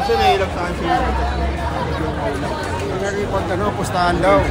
Kasi nahilap sa akin siya. Nag-report ano, pustahan daw.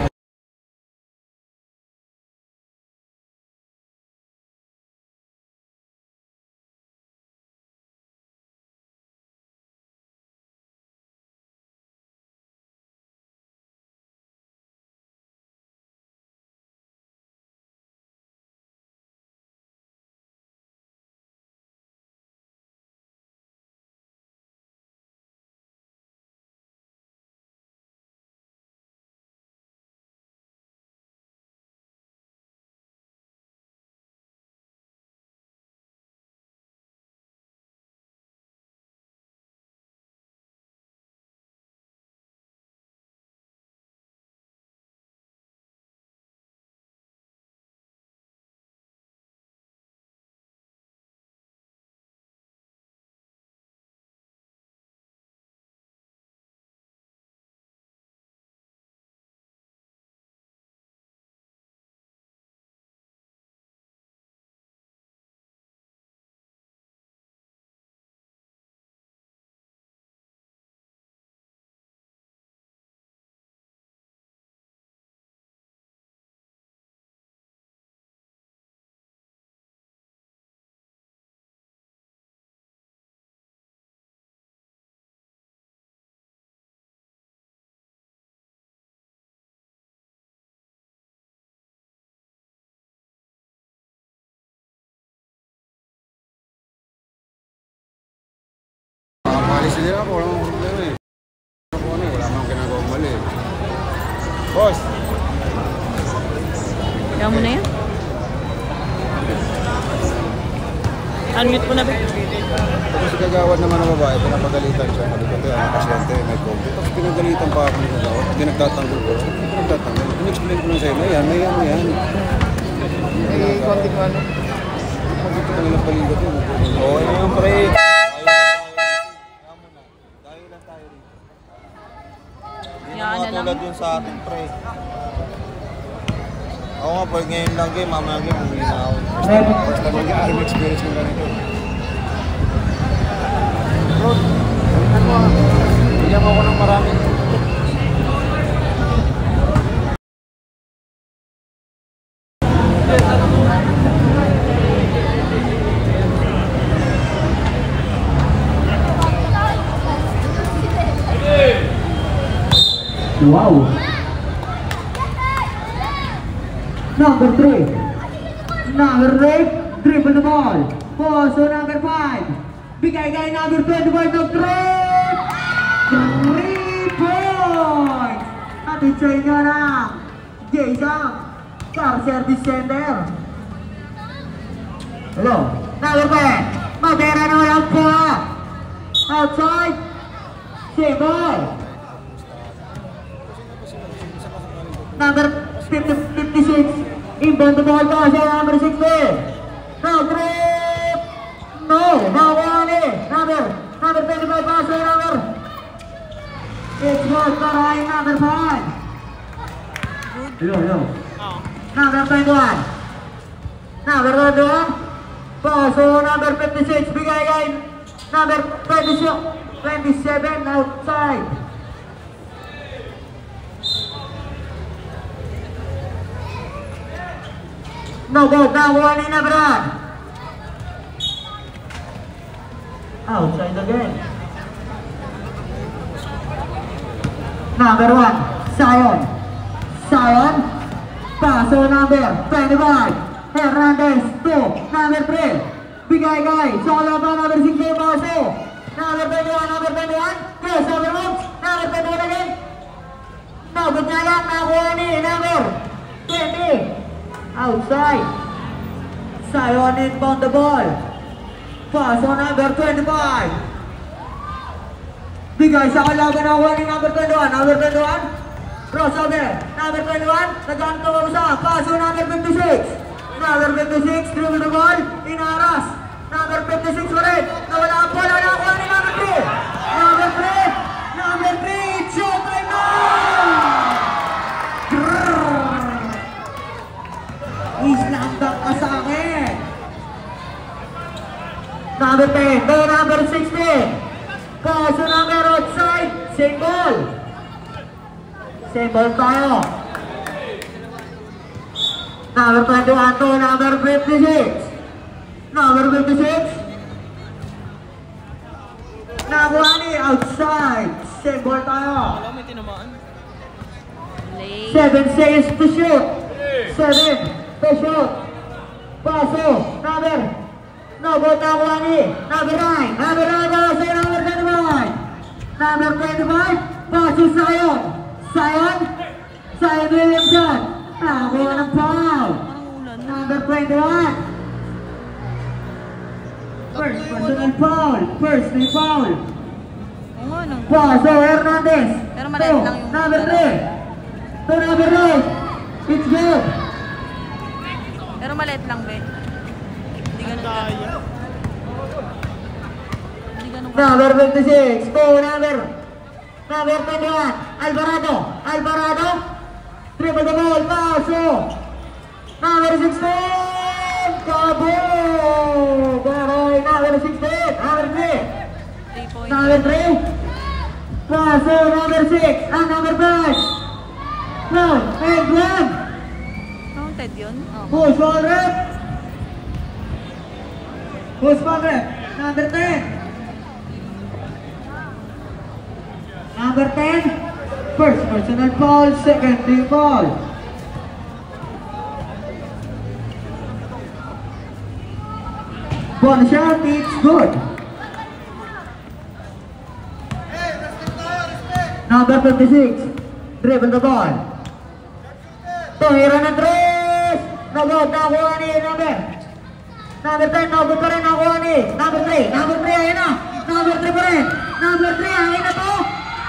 Makapalis nila ako, walang problema eh. Wala mang ginagawang mali. Boss! Kaya mo na yan? Unmute mo na ba? Tapos si kagawad naman ng babae, pinapagalitan siya. Malikot yan, pasyente, may COVID. Tapos pinagalitan pa ako ni kagawad. Hindi nagtatanggol ko. Hindi nagtatanggol. In-explain ko lang sa'yo, may yan. Eh, konti ko ano? Pagkita ka nilang paligot yun. Oo, yun yung pre. Tulad yun sa ating pre. Ako nga, pag ngayon lang game, mamaya game, umuwi na ako. First time mag-army experience ko ganito. Bro, ano mo? Bigyan mo ako ng marami. Wow. Number 3. Number 8. Dribble the ball. Pass to number 5. Bigay kay number 25 ng 3 points. Atid sa inyo na Jason Car Service Center. Hello. Number 10. Madera na walang po. Outside. Single. Number 56, inbound the ball pass number 60. Now trip. No, Mawali. Number 25 pass number. It's was behind number 5. Yo. Number 21. Number 21. Pass number 56. Bigay kay number 27 outside. No go, now one in abroad. Outside again. Number 1, Zion. Paso number 25. Hernandez, 2. Number 3. Bigay kay solo pa number 6 Paso. Number 21. Yes, number 1. Number 21 again. No, good na lang. Nakuha ni number 20. Outside. Zion inbound the ball. Pass on number 25. Bigay sa kalaban na ni number 21. Number 21. Crossover. Number 21. Naganto ko sa pass on number 56. Number 56. Dribble the ball. Inaras. Number 56 ulit. Nawala ang bola. Nakuha ni number 3. Number 3. Showtime na! Islam dunk ka sa akin. Number 10, number 16. Paso number 8, same ball. Same ball tayo. Number 21 to number 56. Number 56. Nakuha ni outside. Same ball tayo. Alam, may tinamaan. Late. 7 seconds to shoot. 7 to shoot. Paso. Number. No, good nakuha ni. Number 9. Number 9 para sa number 25. Number 25. Paso Zion. Zion. Zion Williamson. Nakuha ng foul. Parang ulan. Number 21. First personal foul. Personal foul. Oo nga, nang... Paso Hernandez. Pero maliit lang yung... Number 3. To number 9. It's good. Pero maliit lang, be. Hindi ganun ka. Hindi ganun ka. Number 56. To number 21. Alvarado. Alvarado. Triple the ball. Paso. Number 16. Cabo. Baroy. Number 16. Number 3. 3 points. Number 3. Paso. Number 6. And number 5. No. And 1. Counted yun? Oo. Who's on rep? Who's on rep? Number 10. Number 10. First personal foul, second team foul. One shot, it's good. Number 56. Dribble the ball. Tuhira ng tres. Nagod, nakuha ni number. Number 10, nagod pa rin, nakuha ni. Number 3, number 3, ayun na. Number 3 pa rin. Number 3, ayun na to.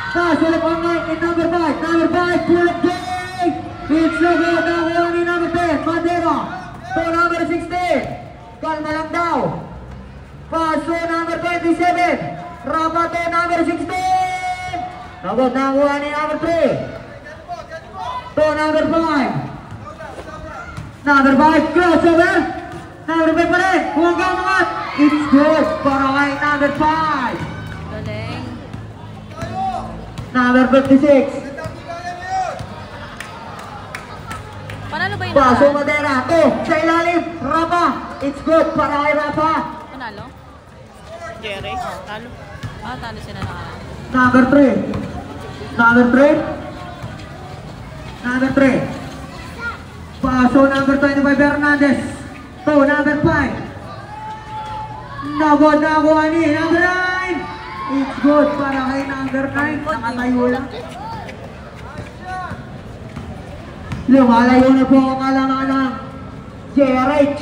Pasulip online in number 5. Number 5, pull up game. It's no good, nakuha ni number 10. Bandera. To number 16. Kalma lang daw. Paso number 27. Rapa to number 16. Nagod, nakuha ni number 3. To number 5. Number 5, crossover. Number 5 pa rin. Huwag kang umangat. It's good para kay number 5. Galing. Number 56. Panalo ba yun? Paso Madera. To, sa ilalim. Rapa. It's good para kay Rapa. Panalo? Jerry? Talo. Ah, talo sila na. Number 3. Number 3. Number 3. Paso number 25 Hernandez. To number 5. Nagod na ako ni number 9. It's good para kay number 9. Nakatayo lang. Lumalayo na po ang alangan ng JRH.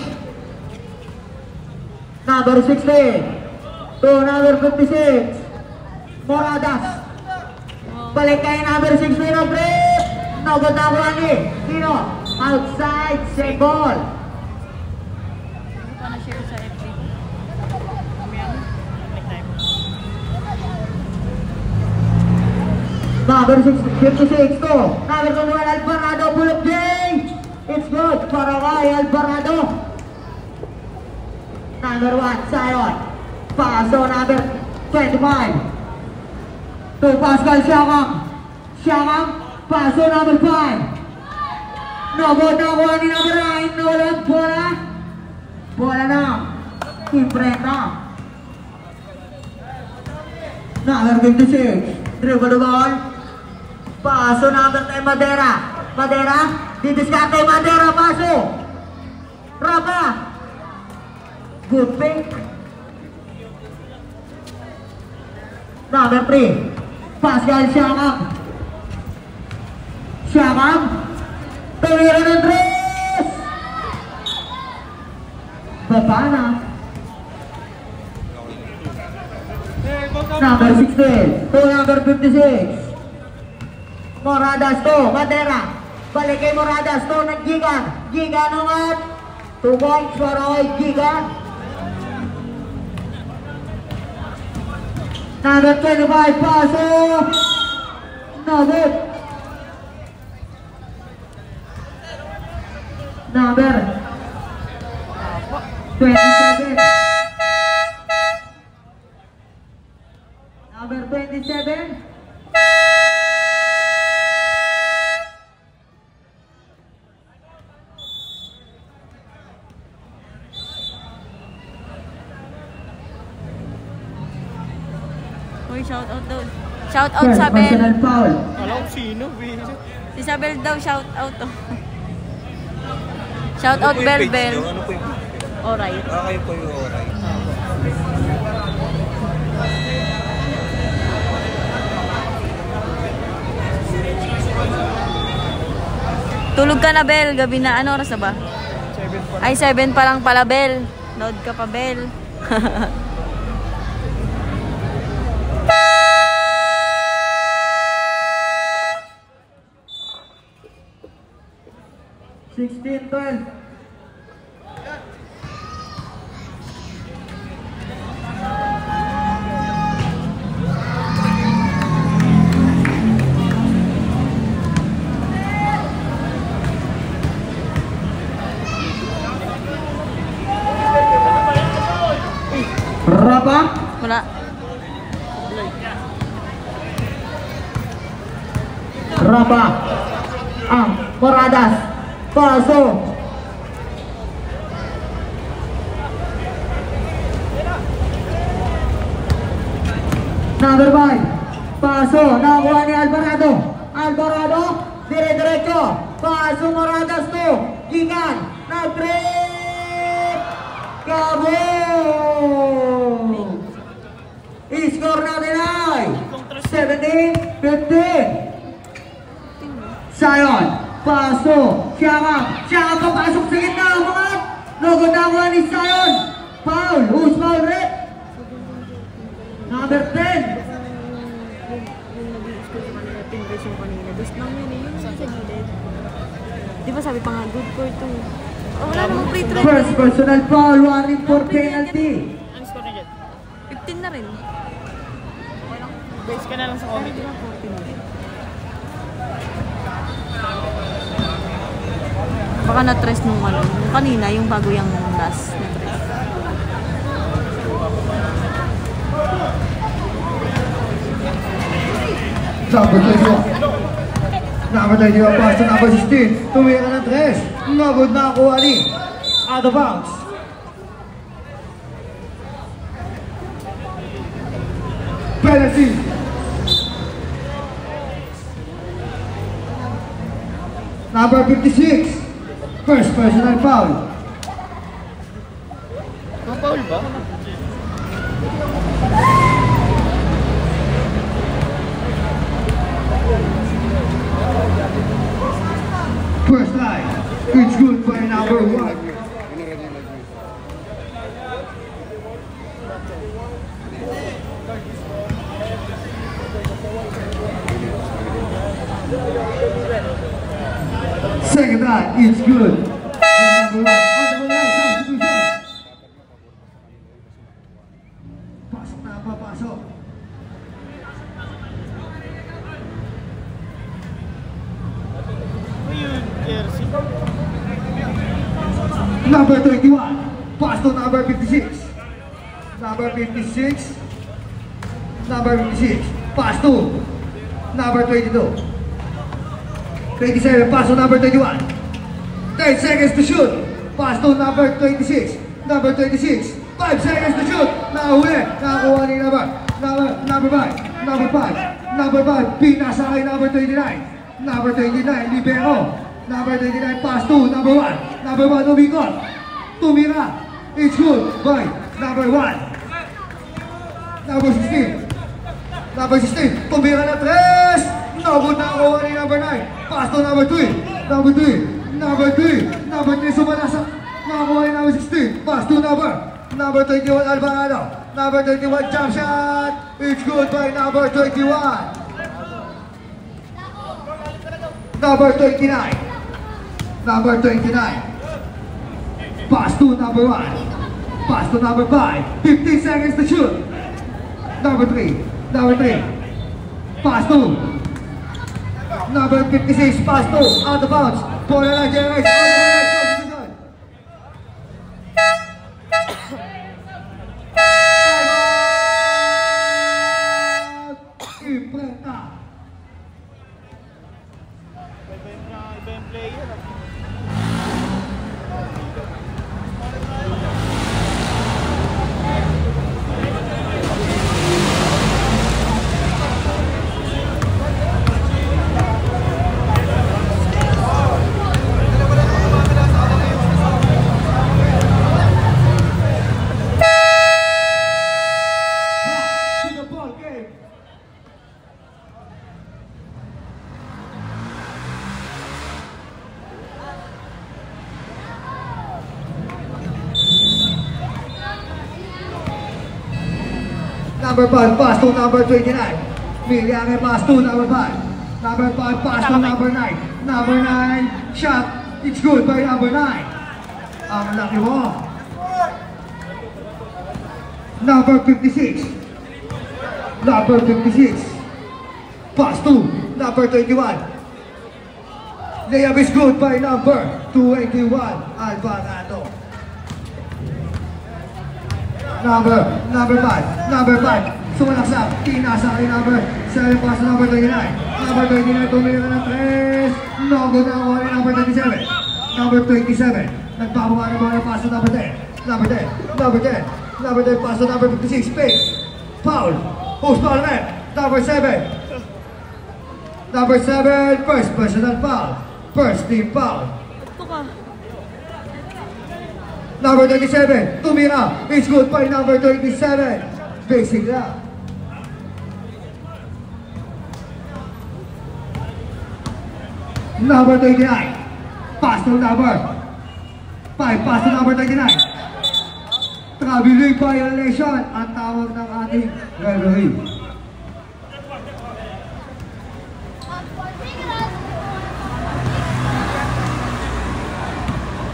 Number 16. To number 56. Moradas. Balik kay number 16 na break. Nagod na ako ni Dino. Outside, same ball. Hindi pa na-share sa FB. Number 56 to. Number 21 Alvarado, pull up game. It's good para kay Alvarado. Number 1 Zion. Paso number 25. To Pascal Siakam. Siakam. Paso number 5. Nagod na kuha ni number 9. Nawalang bola. Bola na. Imprenta. Number 56. Dribble the ball. Paso number 10 Madera. Madera. Didiskarte Madera. Paso. Rapa. Good pick. Number 3. Pascal Siakam. Siakam. Tumira ng tres. Baba na. Number 16. To number 56. Moradas to. Madera. Balik kay Moradas to. Nag-Gigan. Gigan naman. 2 points para kay Gigan. Number 25. Paso. Nagod. Number 27. Number 27. shout out daw. Shout out First Sabel. personal foul. Alam ko sino, Vince. Si Sabel daw, shout out to. Shout out Bel Bel. Ano po yung Alright. kayo po yung alright. Tulog ka na, Bel. Gabi na. Ano oras na ba? 7 pa. Ay, 7 pa lang pala, Bel. Load ka pa, Bel. 16-12. Rapa. Wala. Rapa. Moradas. Paso. Number 5. Paso. Nakuha ni Alvarado. Alvarado. Dire-diretso. Paso Moradas to. Gigan. Nag-trip. Gabo. I-score natin ay 17-15. Sion, paso, Siaka papasok sa gitna, umangat, nagunawa ni Sion, foul, who's foul red? Number 10. Di ba sabi pa nga, good for two. Oh, wala namang free throw. First personal foul, warning for penalty. 15 na rin. Base ka na lang sa comedy. Baka na-tres nung ano. Yung kanina, yung bago yung last na-tres. Number 21. Number 21, pass to number 16. Tumira ng 3. Nagod na ako, Ali. Out of bounds. Penalty. Number 56. First personal foul. Foul ba? First line. It's good by number 1. Second line, it's good. Number 1. On the line, substitution. Pasok na, papasok. Number 21, pass to number 56. Number 56. Number 56, pass to number 22. 27, pass to number 21. 10 seconds to shoot. Pass to number 26. Number 26, 5 seconds to shoot. Nahuli, nakakuha ni number 5. Number 5. Number 5, pinasa kay number 29. Number 29, libero. Number 29, pass to number 1. Number 1, umikot. Tumira. It's good by number 1. Number 16. Number 16, tumira na 3. Nabot na ako ni number 9. Pass to number 3. Number 3. Number 3. Number 3, sumalasa. Nakakuha ni number 16. Pass to number 21, Alvarado. Number 21, jump shot. It's good by number 21. Number 29. Number 29. Pass to number 1. Pass to number 5. 15 seconds to shoot. Number 3. Number 3. Pass to number 56. Pass to out of bounds. For the Nigerians. Number 5, pass to number 29. Miliange pass to number 5. Number 5, pass to number 9. Number 9, shot. It's good by number 9. Ang laki mo. Number 56. Number 56. Pass to number 21. Layup is good by number 21. Alvarado. Number 5. Number 5. Sumalaksak. Pinasa kay number 7. Pass to number 29. Number 29. Tumira na ng 3. No good na ako kay number 27. Number 27. Nagpapagawa ng mga pass to number 10. Number 10. Number 10. Number 10. Pass to number 56. Fake. Foul. Who's foul man? Number 7. Number 7. First personal foul. First team foul. Ito ka. Number 27, tumira. It's good by number 27. Basic lang. Number 29. Pass to number 5. Pass to number 29. Traveling violation ang tawag ng ating referee.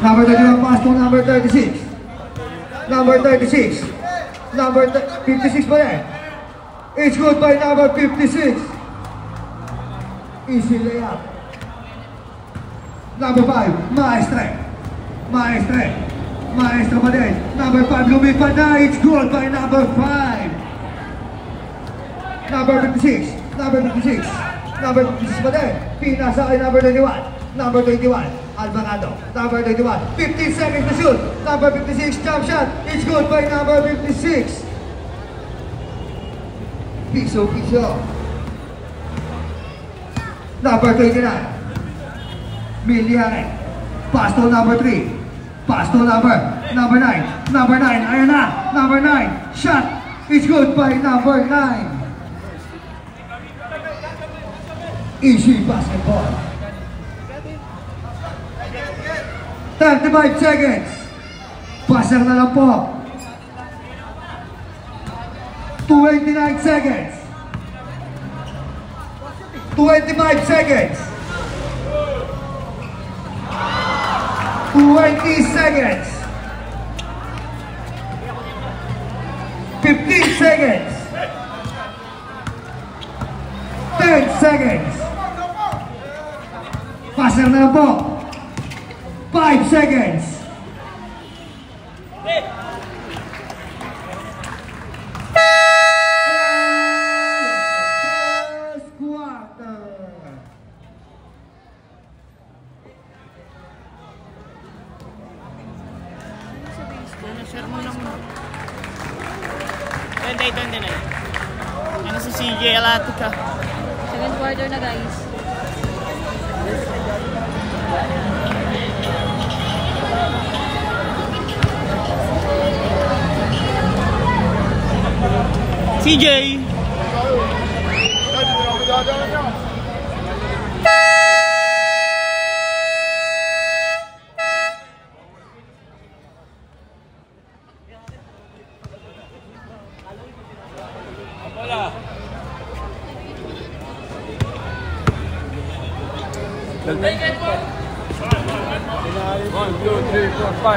Number 31, pass to number 36. Number 36. Number 56 pa rin. It's good by number 56. Easy layup. Number 5, Maestre. Maestre. Maestre pa din. Number 5, lumipad na. It's good by number 5. Number 56. Number 56. Number 56 pa din. Pinasa kay number 21. Number 21. Alvarado, number 21, 15 seconds to shoot, number 56, jump shot, it's good by number 56. Piso. Number 29, Miliange, pass to number 3, pass to number 9, number 9, ayan na, number 9, shot, it's good by number 9. Easy basketball. 35 seconds. Pasang na lang po. 29 seconds. 25 seconds. 20 seconds. 15 seconds. 10 seconds. Pasang na lang po. 5 seconds. First quarter. Share mo lang mo. 29. Ano si CJ Alatica? Second quarter na guys. CJ!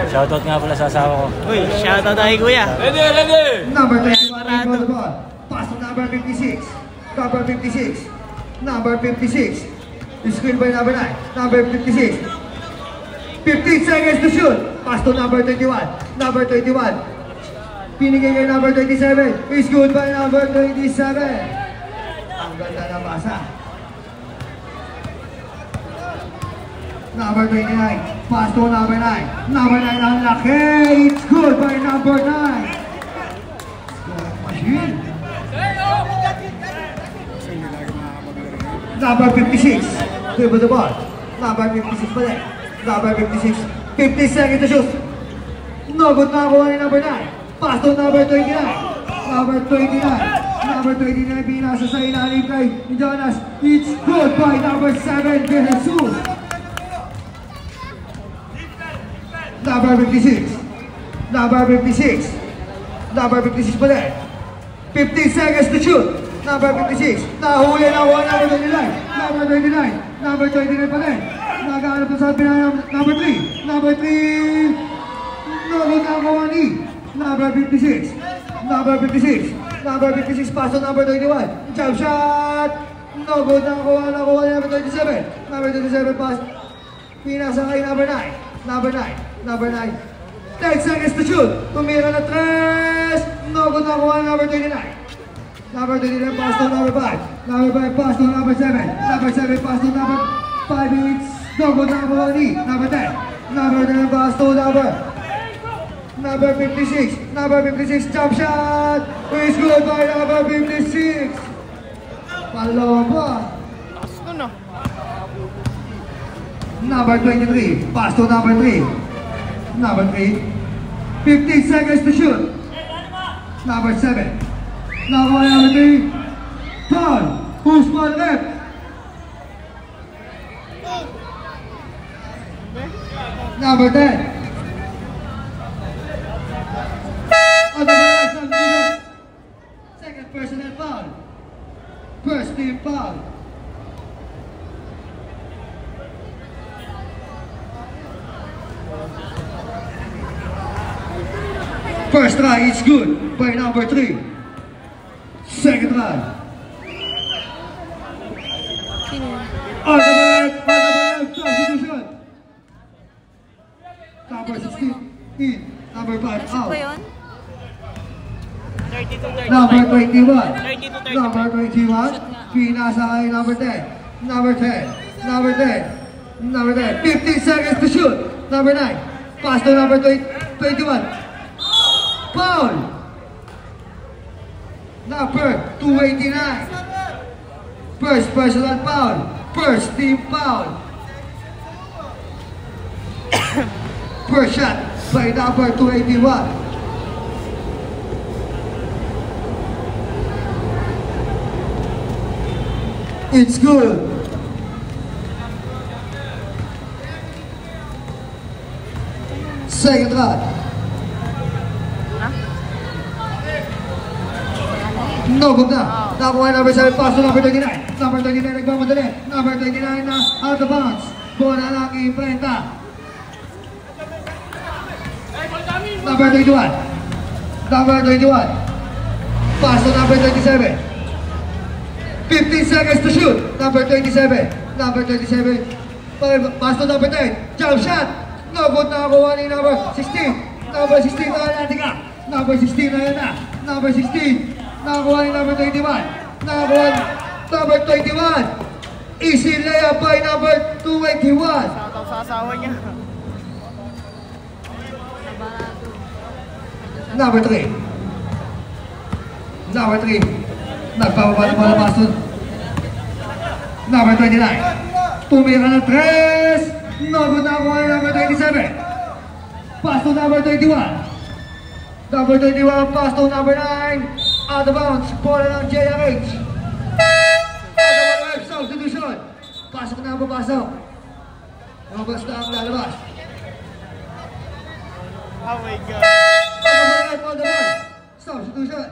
Shoutout nga pala sa asawa ko. Uy, shoutout tayo kuya. Ready! Number 21, pass to number 56. Number 56. Number 56. Screen by number 9. Number 56. 15 seconds to shoot. Pass to number 21. Number 21. Pinigay kay number 27. Is good by number 27. Ang ganda na basa. Number 29. Pass to number 9. Number 9 ang laki. It's good by number 9. Machine. Number 56. Dribble the ball. Number 56 pa rin. Number 56. 50 seconds to shoot. No good na ako ni number 9. Pass to number 29. Number 29. Number 29 pinasa sa ilalim kay Jonas. It's good by number 7. Jesus. Number 56. Number 56. Number 56 pa rin. 15 seconds to shoot. Number 56. Nahuli na ako. Number 29. Number 29. Number 29 pa rin. Nagahanap na sa pinayang number 3. Number 3. Nagod na ako ni. Number 56. Number 56. Number 56. Paso number 21. Jump shot. Nagod na ako ni number 27. Number 27 pass. Pinasa kay number 9. Number 9. Number 9. 10 seconds to shoot. Tumira na 3. Nagod na ako ni number 29. Number 29 pass to number 5. Number 5 pass to number 7. Number 7 pass to number 5. It's nagod na ako ni number 10. Number 10 pass to number 56. Number 56 jump shot. It's good by number 56. Palomba. Taas ko na. Number 23. Pass to number 3. Number 3. 15 seconds to shoot. Number 7. Number 3. Foul. Usman left. Number 10. On the right substitution. Second personal foul. First team foul. First try is good by number 3. Second try. On the left substitution. Number 16 in. Number 5 out. Ba yun? 32-35. Number 21. 32-35. Number 21. Pinasa kay number 10. Number 10. Number 10. Number 10. 15 seconds to shoot. Number 9. Pass to number 21. Foul. Number 289. First personal foul. First team foul. First shot by number 281. It's good. Second try. No good na. Nakuha number 7, pass to number 39. Number 39 nagmamadali. Number 39 na out of bounds. Bola lang iprenta. Number 21. Number 21. Pass to number 27. 15 seconds to shoot. Number 27. Number 27. Pass to number 10. Jump shot. No good na nakuha ni number 16. Number 16 na natin ka. Number 16 na yan na. Number 16. Nakakuha ni number 21. Nakakuha number 21. Easy layup by number 281. Shoutout sa asawa niya. Number 3. Number 3. Nagpapaba ng bola pass to number 29. Tumira ng 3. No good na kuha ni number 27. Pass to number 31. Number 21 pass to number 9. Out of bounds, bola ng JRH. Substitution. Pasok na ang papasok. Lumabas na ang lalabas. Oh my God. Substitution.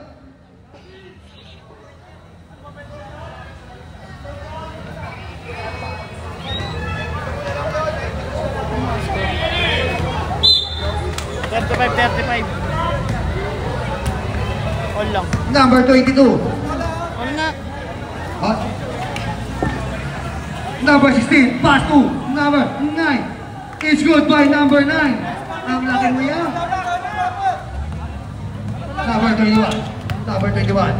All lang. Number 22. All na. Hot. Number 16, pass to number 9. It's good by number 9. Ang laki mo yan. Number 21. Number 21.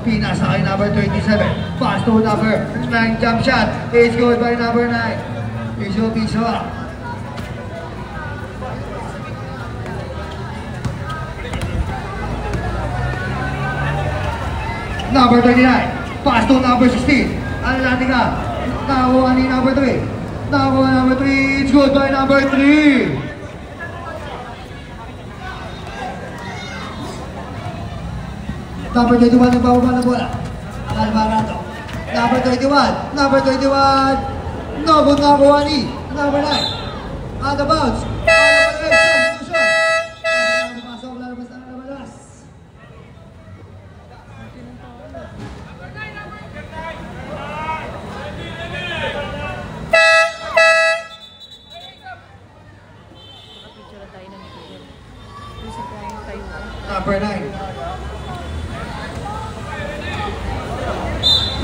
Pinasa kay number 27. Pass to number 9. Jump shot. It's good by number 9. Piso. Number 39. Pass to number 16. Ano natin ka? Nakakuha ni number 3. Nakakuha number 3. It's good by number 3. Number 21 ang bababa ng bola. Alvarado. Number 21. Number 21. No good nakakuha ni number 9. Out of bounds. Substitution. Pasok, lalabas.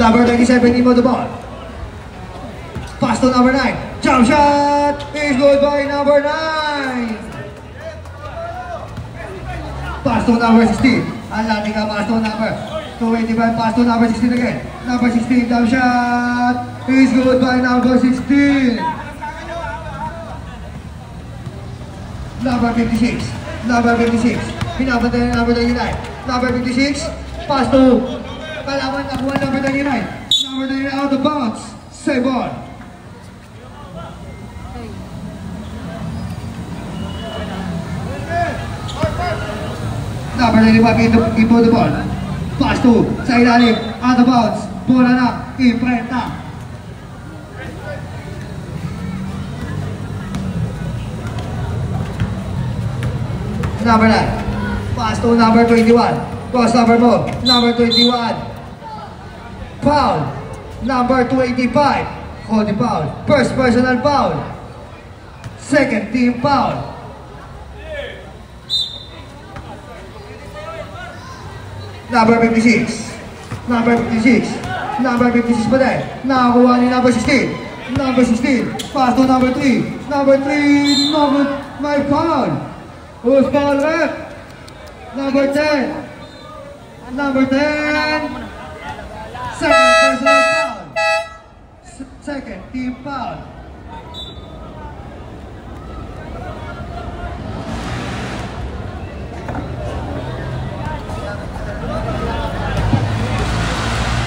Number 27, Imo the ball. Pass to number 9. Jump shot is good by number 9. Pass to number 16. Alatika pass to number 25. Pass to number 16 again. Number 16, jump shot is good by number 16. Number 56. Number 56. Pinapatay na number 29. Number 56. Pass to kalaban nakuha number 29. Number 29 out of bounds. Save ball. Number 95 into the ball. Pass to sa ilalim. Out of bounds. Bola na. Imprenta. Number 9. Pass to number 21. Crossover mo. Number 21. Foul. Number 25. Holding foul. First personal foul. Second team foul. Number 56. Number 56. Number 56 pa din. Nakakuha ni number 16. Number 16. Pass to number 3. Number 3. Number my foul. Who's foul rep? Number 10. Number 10. Second personal foul. Second team foul.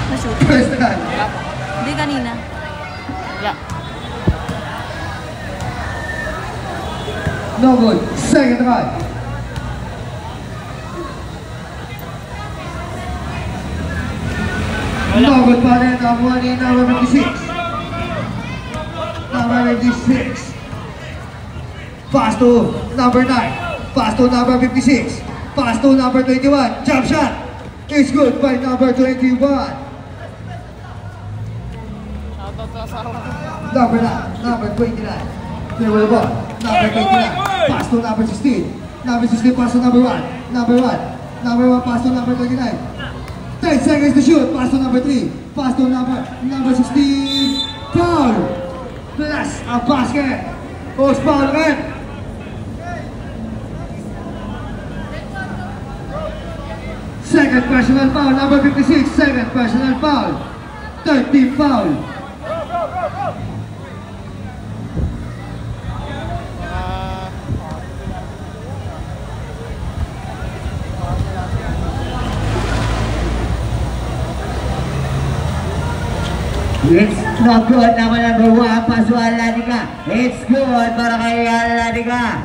Na-shoot. First time. Hindi kanina. Wala. No good. Second try. No good pa rin. Nakuha ni number 56. Number 56. Pass to number 9. Pass to number 56. Pass to number 21. Jump shot. It's good by number 21. Shoutout sa asawa ko. Number 9. Number 29. Clear the ball. Number 29. Pass to number 16. Number 16 pass to number 1. Number 1. Number 1 pass to number 29. 10 seconds to shoot. Pass to number 3. Pass to number 16. Foul. Plus a basket. Post foul red. Second personal foul. Number 56. Second personal foul. Third team foul. It's not good naman number 1 pass to Alanika. It's good para kay Alanika.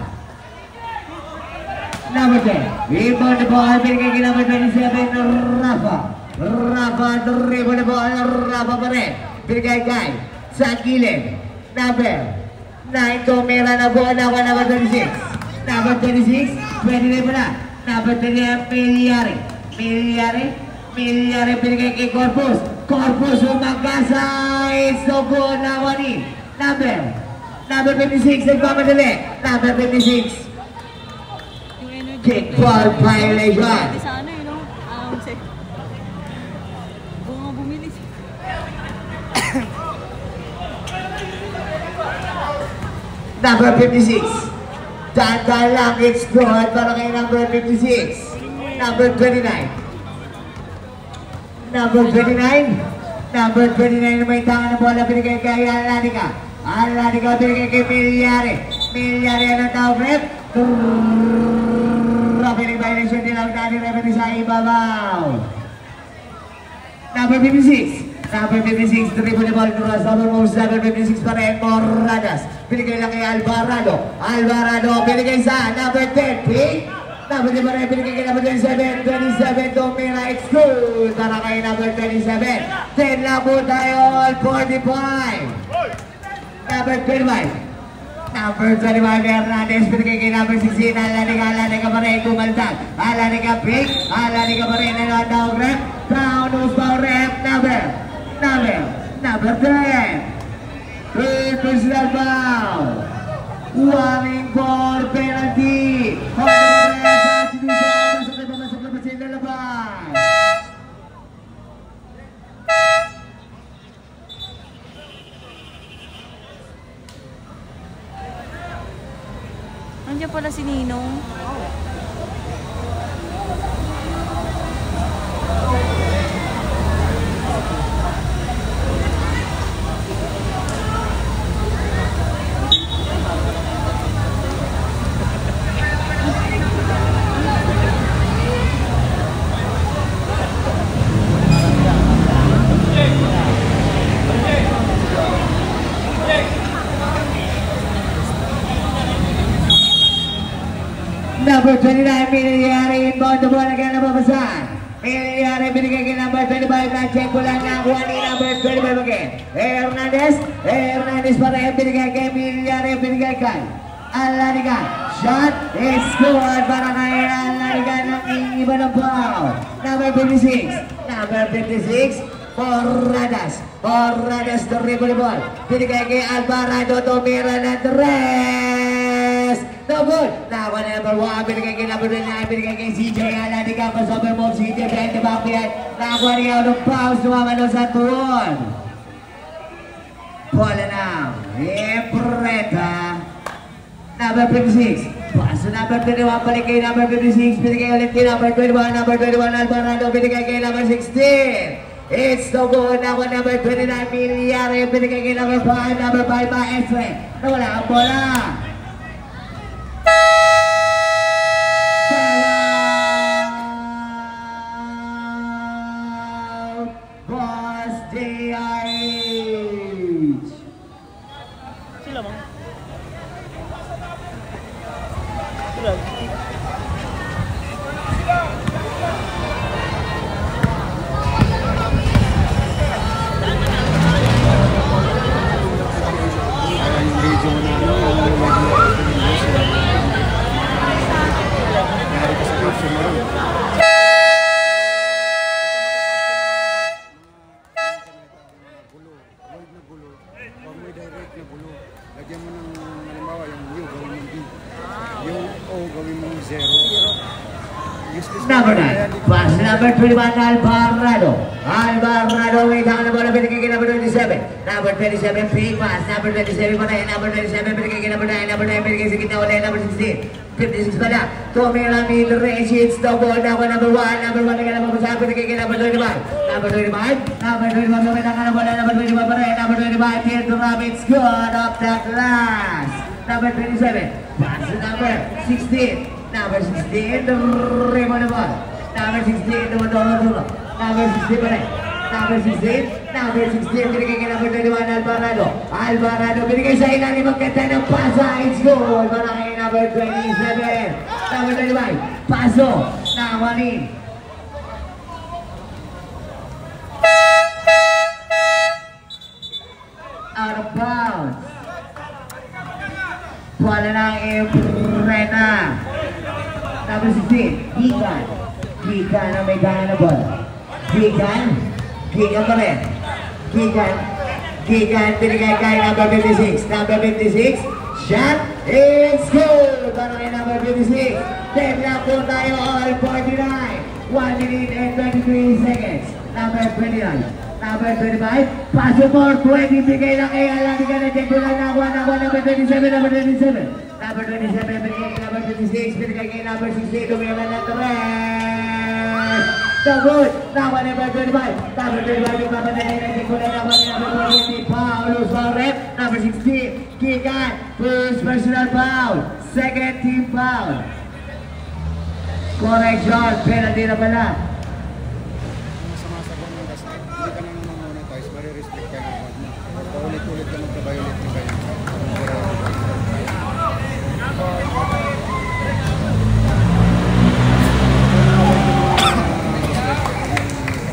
Number 10. Rebound the ball. Binigay kay number 27 Rafa. Rafa dribble the ball. Rafa pa rin. Binigay kay sa kilid. Number 9 Tomera na buwan ako number 26. Number 26. Pwede rin mo na. Number 30 Miliari. Miliari binigay kay Corpus. Corpus umagasa. It's so good na wani. Number 56 nagmamadali. Number 56. Kick ball violation. Sa ano yun, no? Kung nga bumili siya. Number 56. Tanda lang, it's good para kay number 56. Number 29. Number 29. Number 29 na may tangan ng bola binigay kay Alanika. Alanika binigay kay Miliari. Miliari ang tawag rep. Rapid violation din ang tani referee sa ibabaw. Number 56. Number 56, dribble the ball to Razabal moves. Number 56 pa rin, Moradas. Binigay lang kay Alvarado. Alvarado binigay sa number 10, Pink. Number 10 pa rin, binigay kay number 27. 27, Domina, it's good. Para kay number 27. 10 lang po tayo, 45. Number 25. Number 25, Hernandez, binigay kay number 16. Alanika pa rin, kumaltag. Alanika, Pink. Alanika pa rin, ano ang tawag rep? Down, nose power rep, number 10. Third personal foul. Warning for penalty. Masuk na labas. Nandiyan pala si Ninong. Number 29, Miliari inbound the ball again na babasan. Miliari binigay kay number 25 na check ko lang nakuha ni number 25 again. Hernandez para yung binigay kay Miliari, binigay kay Alarigan. Shot is scored para kay Alarigan ng iba ng foul. Number 56, Porradas the dribble ball. Binigay kay Alvarado, tumira ng tres. Double. Now on number 1, binigay kay number 9, binigay kay CJ Alarigan. Pasover move, CJ behind the back behind. Nakakuha niya out of bounds, tumamano sa turon. Bola na. Epreta. Number 56. Pass to number 21, balik kay number 56. Binigay ulit kay number 21, Alvarado. Binigay kay number 16. It's no good. Now on number 29, Miliari. Binigay kay number 5, Maestre. Nawala ang bola. Boss DRH. Sila bang? Sila. Yung video mo na nangyari ka sa caption mo rin. Gulo. Pag may direct na gulo, lagyan mo ng halimbawa yung U, gawin mong D. Yung O, gawin mong 0. Number 9, pass number 21, Alvarado. May down the ball, binigay kay number 27. Number 27, big pass. Number 27 pa rin. Number 27, binigay kay number 9. Number 9, binigay sa gitna ulit. Number 16. 56 pa na. Tumira Milres, hits the ball. Number 1. Number 1 na ka naman masabi. Binigay kay number 25. Number 25, gawin ang ka na bola. Number 25 pa rin. Number 25, hit the rabbit, scored off the glass. Number 27, pass to number 16. Number 16, the rebound the ball. Number 16, the one. Number 16 pa rin. Number 16, binigay kay number 21, Alvarado, binigay sa ilalim ang ganda ng pasa. It's goal para kay number 27. Number 25, paso. Nawanin. Out of bounds. Bola ng Eprena. Number 16, Gigan ang may gana na bola. Gigan pa rin. Gigan, binigay kay number 56. Number 56, shot is good para kay number 56. Tegla po tayo all 49. 1 minute and 23 seconds. Number 29. Number 25, paso for 20, bigay lang kay Alarigan na dito lang nakuha number 27, Number 27, bigay kay number 26, bigay kay number 16, tumira na tres. So good, nakuha number 25, nagpapadali na dito lang nakuha number 20, Paulo Sorep, number 16, Gigan, first personal foul, second team foul. Correction, penalty na pala. Marirestrict ka ng mo. Paulit-ulit ka magka-violate ng kayo.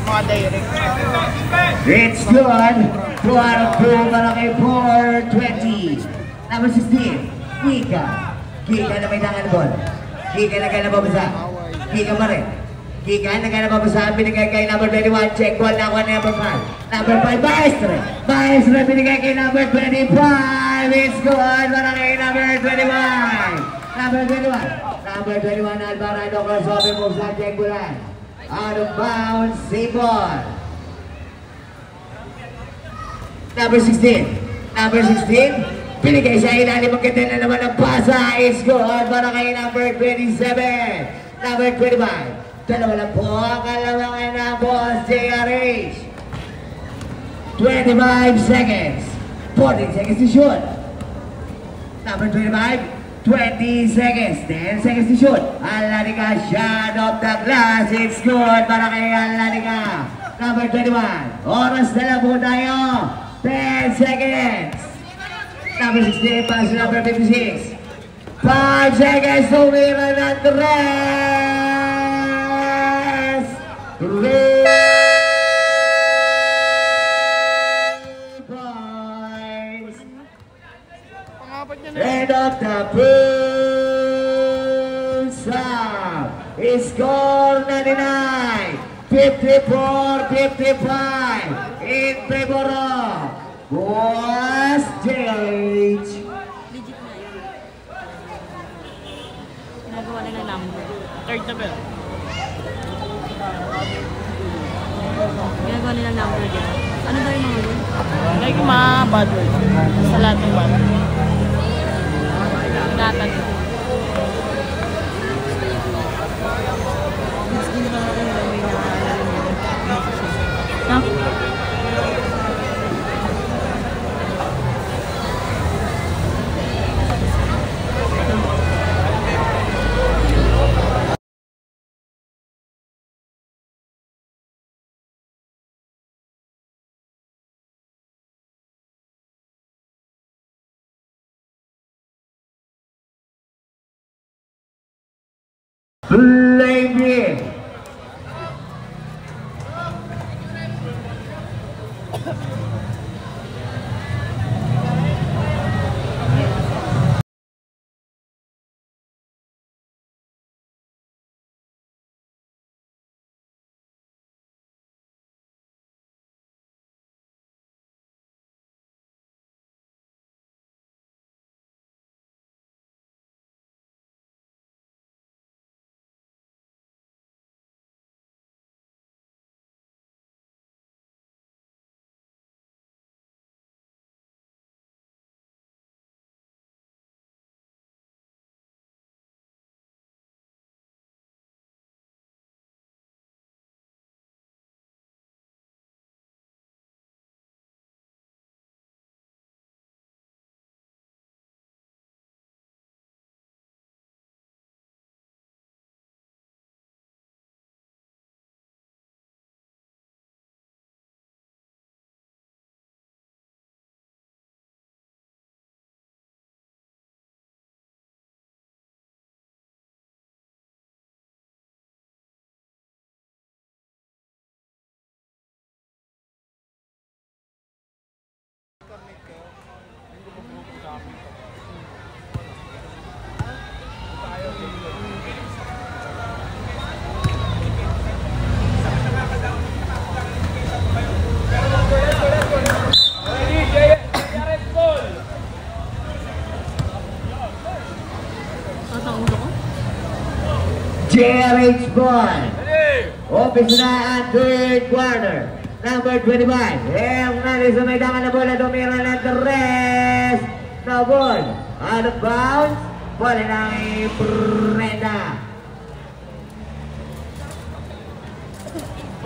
Mga direct. It's good. 2 out of 2 para kay 420. Number 16, Giga na may tangan na ball. Giga na kaya nababasa. Giga pa rin. Giga na kaya nababasa. Binigay kay number 21. Check ball na ako number 5. Number 5, Maestre binigay kay number 25. It's good para kay number 21. Number 21, Alvarado. Crossover moves na check bulan. Out of bounds, save ball. Number 16, Binigay sa ilalim, maganda na naman ang pasa. It's good para kay number 27. Number 25. Dalawa lang po ang kalamangan ng boss JRH. 25 seconds. 14 seconds to shoot. Number 25. 20 seconds. 10 seconds to shoot. Alanika, shot of the glass. It's good para kay Alanika. Number 21. Oras na lang po tayo. 10 seconds. Number 68 pass to number 56. 5 seconds to Mira ng 3 points. Pangapat niya na. End of the first half. Score 99. 54-55 in favor of Boss JH. Legit na yun. Ginagawa nila number. Third na bell. Ginagawa nila number dyan. Ano daw yung mga yun? Like yung mga bad words. Sa lahat ng bad words. Ingatan. No? Lady. JRH ball. Office na ang third quarter. Number 25. Hernandez sa may dama na bola. Dumira ng tres. Na ball. Out of bounds. Bola ng Brenda.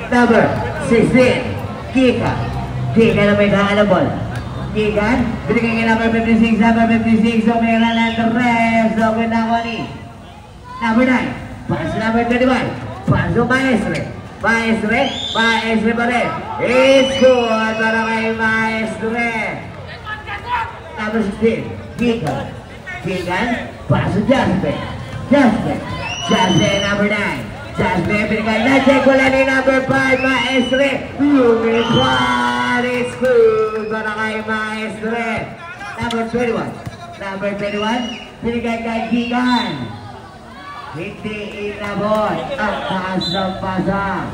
Number 16. Kika. Kika na may dama na bola. Kikan. Binigay kay number 56. Number 56. Dumira ng tres. Open na ko ni. Number 9. Pass number 25. Paso Maestre. Maestre. Maestre pa rin. It's good para kay Maestre. Number 16. Kikan. Kikan. Paso Jasper. Jasper. Jasper number 9. Jasper binigay na. Check wala ni number 5. Maestre. Lumipad. It's good para kay Maestre. Number 21. Number 21. Binigay kay Kikan. Hindi inabot ang taas ng pasa.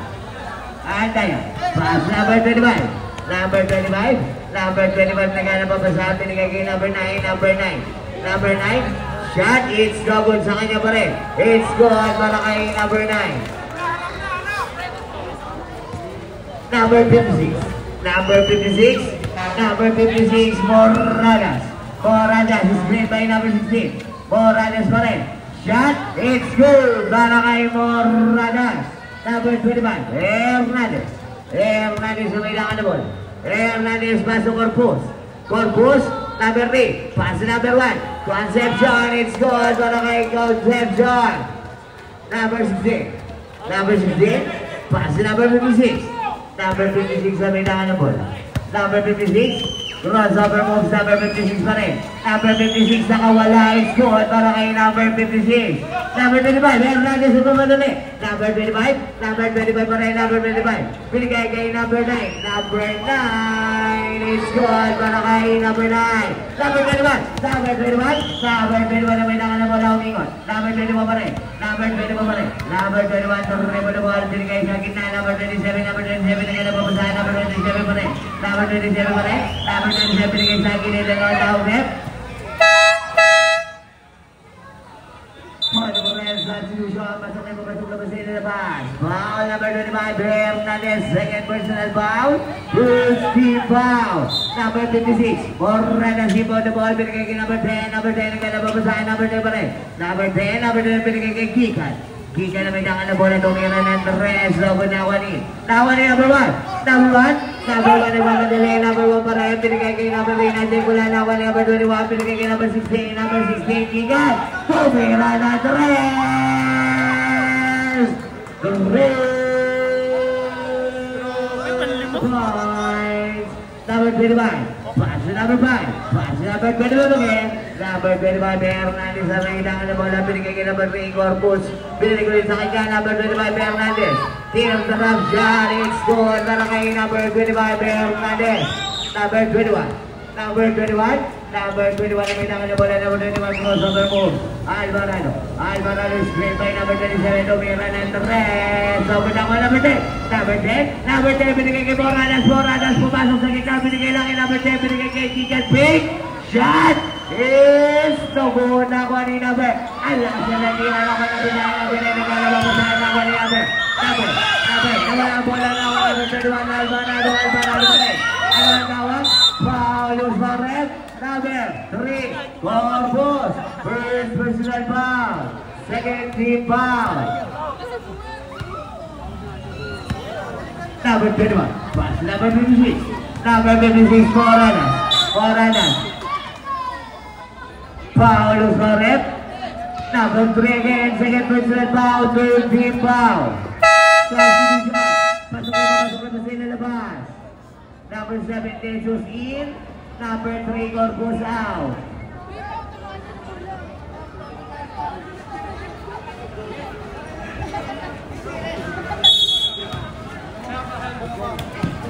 Antay, pass number 25. Number 25. Number 25 nagana pa pasa. Binigay kay number 9. Number 9. Number 9. Shot. It's no good sa kanya pa rin. It's good para kay number 9. Number 56. Number 56. Number 56. Moradas. Morales is played by number 16. Morales pa rin. Shot, it's good para kay Morales. Number 25, Hernandez. Hernandez umilangan na ball. Hernandez pasok Corpus. Corpus, number 3. Pass number 1. Concepcion, it's good para kay Concepcion. Number 16. Number 16, pass number 56. Number 56 umilangan na ball. Number 56. Crossover moves, number 56 pa rin. Number 56 nakawala, it's good para kay number 56. Number 25, Hernandez ito madali. Number 25, number 25 pa rin, number 25. Binigay kay number 9. Number 9, it's good para kay number 9. Number 21, number 21, number 21 na may nakalabot na umingon. Number 21 pa rin, number 21 pa rin. Number 21, number 21 pa rin, binigay sa gitna. Number 27, number 27 na kaya napapasahan. Number 27 pa rin, number 27 pa rin. Number 27 binigay sa akin nila ng Taunep. Paul Morales, substitution. Pasok na papasok na sa ilabas. Foul number 25, Hernandez. Second personal foul. First team foul. Number 56, Morales. Ipo the ball. Binigay kay number 10. Number 10 ang kaya napapasahan. Number 10 pa rin. Number 10, number 10 binigay kay Kikan. Kika na may tangan na bola. Tumira ng Torres. Lobo na Nawani. Nawani number 1. Number 1. Number 1 ay mamadali. Number 1 para yung binigay kay number 3. Nandiyan ko lang Nawani. Number 21. Binigay kay number 16. Number 16. Kika. Tumira ng Torres. Points. Number 25. Pass to number 5. Pass to number 21 again. Number 25, Hernandez. Ang nakilangan na bola. Binigay kay number 3, Corpus. Binigay ko rin sa kanya. Number 25, Hernandez. Team the top shot. It's good. Para kay number 25, Hernandez. Number 21. Number 21. Number 21 ang nakilangan na bola. Number 21, crossover move. Alvarado. Alvarado is played by number 27, Tumira ng Torres. Open ako number 10. Number 10. Number 10, binigay kay Morales. Morales pumasok sa gitna. Binigay lang kay number 10. Binigay kay Kikan Pig. Shot is no good na ko ni number. Alam siya na tira na ko na binaya. Binigay na lang ko sa ko ni number. Number. Nawala bola na ko number 31. Alvarado. Alvarado. Alvarado. Paulo Suarez. Number 3. Corpus. First personal foul. Second team foul. Number 21. Pass number 56. Number 56. Morales. Morales. Paulo Suarez. Number 3 again. Second personal foul. Third team foul. Substitution. Pasok na sa ilalabas. Number 7, Jesus in. Number 3, Corpus out.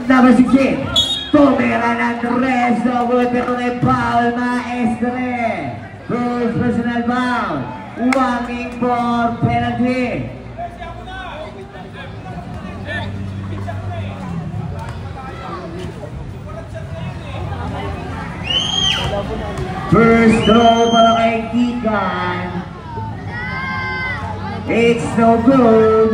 Number 16, Tumira ng Torres. So good, pero may foul, Maestre. First personal foul. Wanging for penalty. First throw para kay Kikan. It's no good.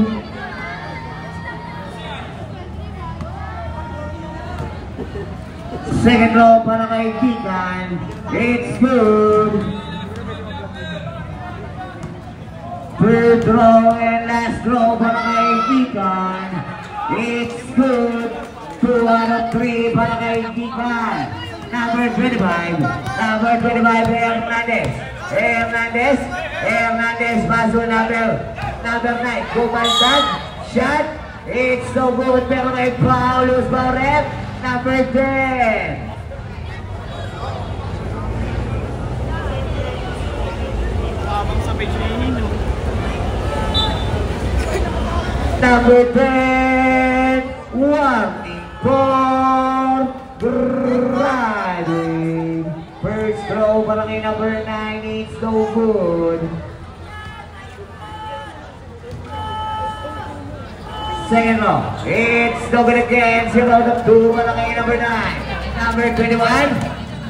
Second throw para kay Kikan. It's good. Third throw and last throw para kay Kikan. It's good. 2 out of 3 para kay Kikan. Number 25, Hernandez. Hernandez, paso number 9. Kumantag, shot, it's so good, pero may Paulo Suarez. Number 10. Habang sa page na yun, Number 10, warning for driving. First throw para kay number 9, it's no good. Second throw, it's no good again. 0 out of 2 para kay number 9. Number 21,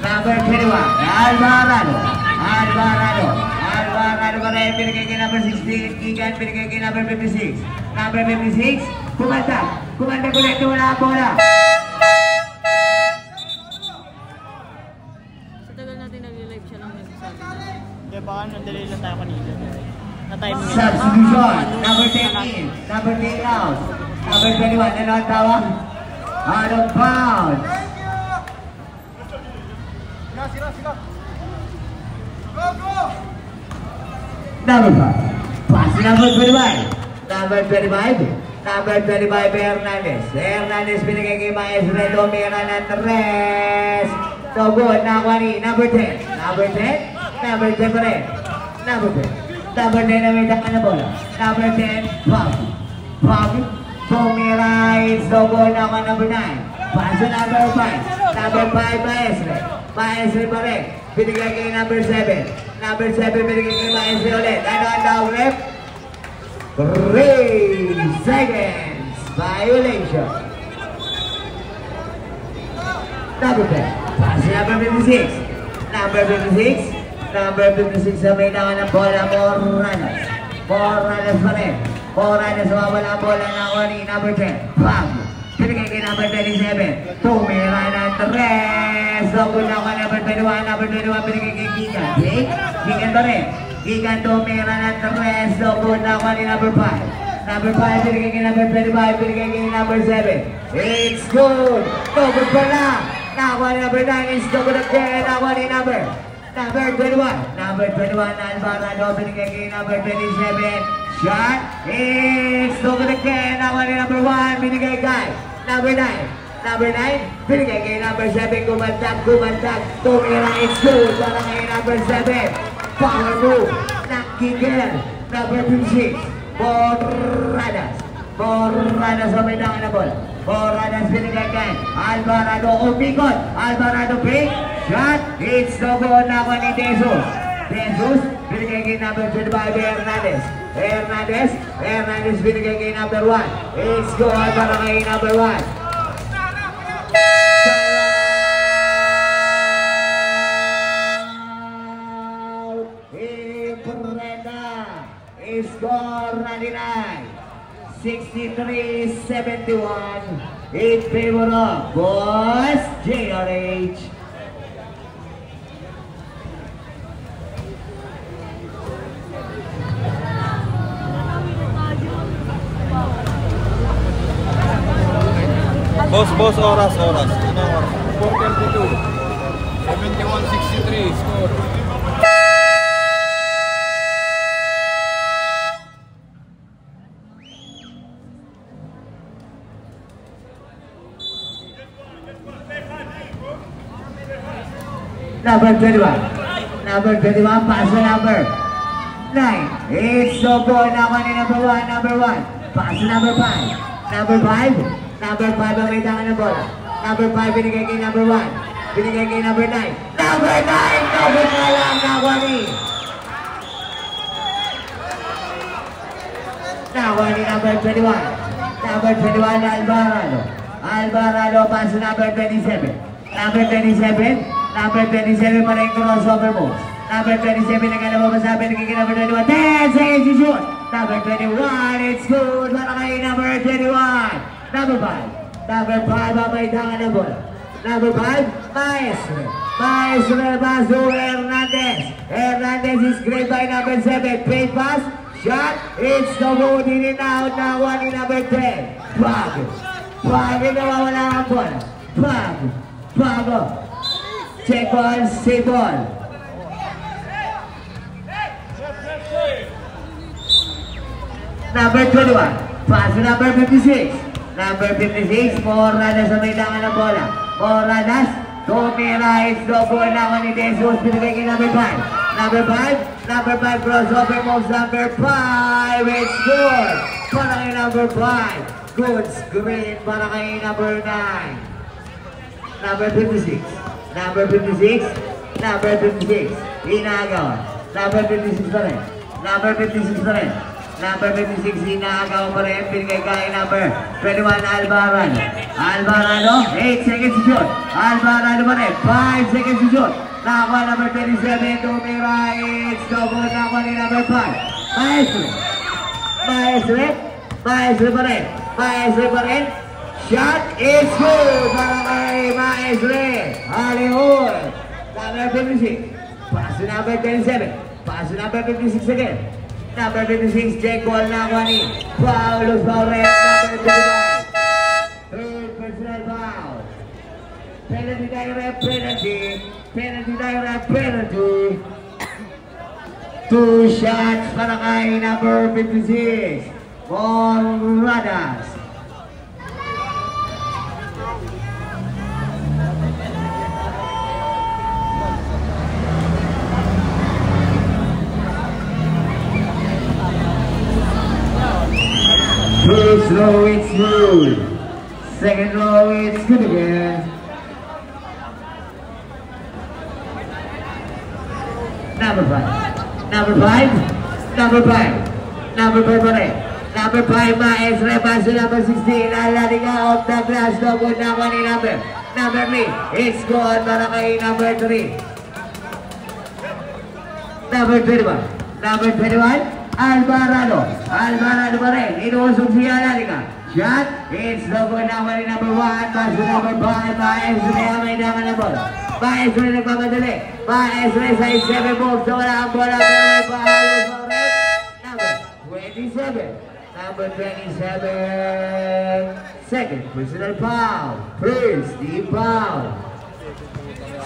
Alvarado. Alvarado pa rin, pinigay kay number 16. Kikan, pinigay kay number 56. Number 56, kumanta ulit, wala ang bola. Sa tagal natin nag Kaya baka nandali lang tayo kanina. Na-timing yun. Substitution. Number 10 in. Number 10 out. Number 21. Ano ang tawag? Out of bounds. Number 5. Pass to number 25. Number 25. Number 25, Hernandez. Hernandez binigay kay Maestro. Lumira ng 3. So good. Nakuha ni number 10. Number 10. Number 10 pa rin. Number 10. Number 10 na may daka na bola. Number 10, Bobby. Bobby. Tumira. So good. Nakuha number 9. Pass to number 5. Number 5, Maestro. Maestro pa rin. Binigay kay number 7. Number 7 binigay kay Maestro ulit. Ano ang down left? 3 seconds. Violation. Number 10. Pass to number 56. Number 56. Number 56 sa may daka ng bola. Morales. Morales pa rin. Morales mawala ang bola na ako ni number 10. Bam! Pinigay kay number 27. Tumira ng 3. So good na ako number 21. Number 21 pinigay kay Gigan. Gigan pa rin. Gigan tumira ng 3. So good na ako ni number 5. Number 5 pinigay kay number 25. Pinigay kay number 7. It's good. No good pa lang. Nakuha ni number 9. It's no good again. Nakuha ni number 21. Number 21 Alvarado. Pinigay kay number 27. Shot. It's no good again. Nakuha ni number 1. Pinigay kay number 9. Number 9. Pinigay kay number 7. Kumantag. Tumira. It's good. Para kay number 7. Power move. Nakikil. Number 26. Borradas. Borradas sa may daka na bola. Borradas binigay kay Alvarado. Umikot. Alvarado pick. Shot. It's no good. Nakuha ni Jesus. Jesus binigay kay number 25 Hernandez. Hernandez binigay kay number 1. It's good para kay number 1. Score 99, 63-71 in favor of Boss JRH. Boss, oras. Ano oras? 4:32. 71-63 score. Number 21, pass to number 9. It's so good. Nakuha ni number 1. Pass to number 5. Number 5 ang may daka ng bola. Number 5 binigay kay number 1. Binigay kay number 9. Number 9! Number 9 lang nakuha ni. Nakuha ni number 21. Number 21 Alvarado. Alvarado pass to number 27. Number 27 pa rin crossover moves. Number 27 nagkala mo masabi nagiging number 21. 10 seconds to shoot. Number 21, it's good. Para kay number 21. Number 5 ang may daka ng bola. Number 5, Maestro Bazo Hernandez. Hernandez is great by number 7. Paid pass, shot, it's no good. In and out na 1 in number 10. Bago nawawala ang bola. Bago. Check ball, save ball. Number 21, pass to number 56. Number 56, Morales sa may danga ng bola. Morales, tumira, it's no good na ako ni Jesus. Pinagay kay number 5. Number 5, crossover moves number 5. It's good. Para kay number 5. Good screen para kay number 9. Number 56. Inagaw. Number 56 pa rin. Number 56, inagaw pa rin. Pinigay kay number 21, Alvarado. 8 seconds to shoot. Alvarado pa rin. 5 seconds to shoot. Nakakuha number 27, tumira. It's no good. Nakakuha ni number 5. Maestro pa rin. Shot is good para kay Maestro. Halihoy. Number 56. Pass to number 27. Pass to number 56 again. Number 56, Jake Ball Nakwani. Paulo Suarez, number 55. Third personal foul. Penalty direct, penalty. Penalty direct, penalty. 2 shots para kay number 56. Monradas. First row, it's good. Second row, it's good again. Number 5. Number 5. Number 5. Number 5 pa rin. Number 5, Maes Rebas, number 16. Alariga off the glass. No good na ako ni number 3. It's good para kay number 3. Number 21. Number 21. Alvarado pa rin. Inuusog si Alariga. Shot. It's no good na ako ni number 1. Pass to number 5. Maes Rebas, may naman na ball. Maes Rebas nagpapadali. Maes Rebas ay 7 moves. So wala ang bola. Pero may pahalo sa red. Number 27. Number 27. Second personal foul. First team foul.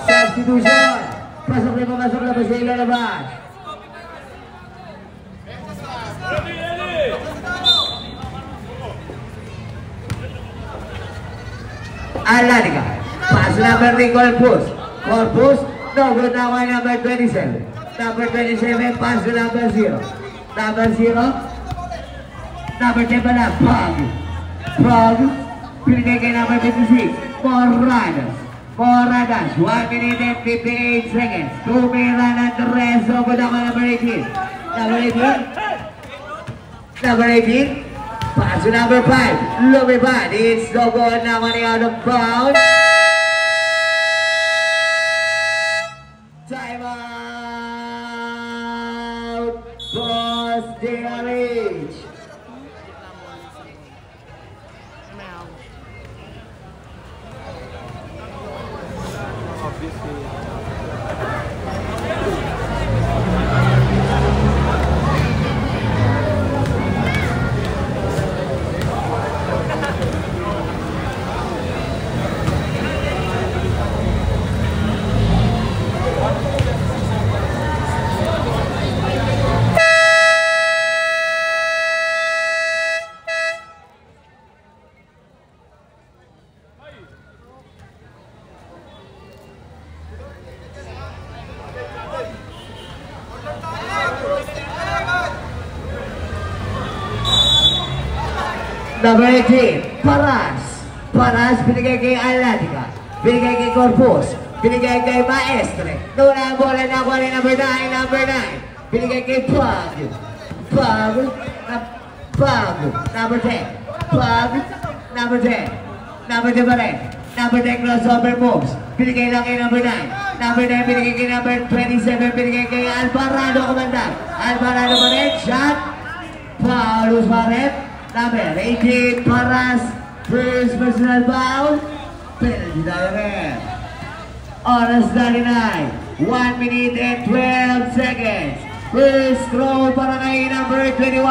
Substitution. Pasok na ba sa ilalabas? Alariga. Pass number 3, Corpus. Corpus. No good na ako number 27. Number 27. Pass to number 0. Number 0. Number 10 pala, Pog. Pinigay kay number 56, Moradas. 1 minute and 58 seconds. Tumira ng rest. So good ako number 18. Number 18. Pass to number 5. Lumipad. It's no good na ako out of bounds. Time out. Boss DRH. Number 18, Paras, binigay kay Alariga, binigay kay Corpus, binigay kay Maestre. Doon ang bola na ako ni number 9. Binigay kay Pug, number 10, number 10 pa rin. Number 10 crossover moves, binigay lang kay number 9. Number 9 binigay kay number 27, binigay kay Alvarado Comandant. Alvarado pa rin, shot, Paulus pa rin. Number 18, Paras, first personal foul, penalty direct. Oras 99, 1 minute and 12 seconds. First throw para kay number 21.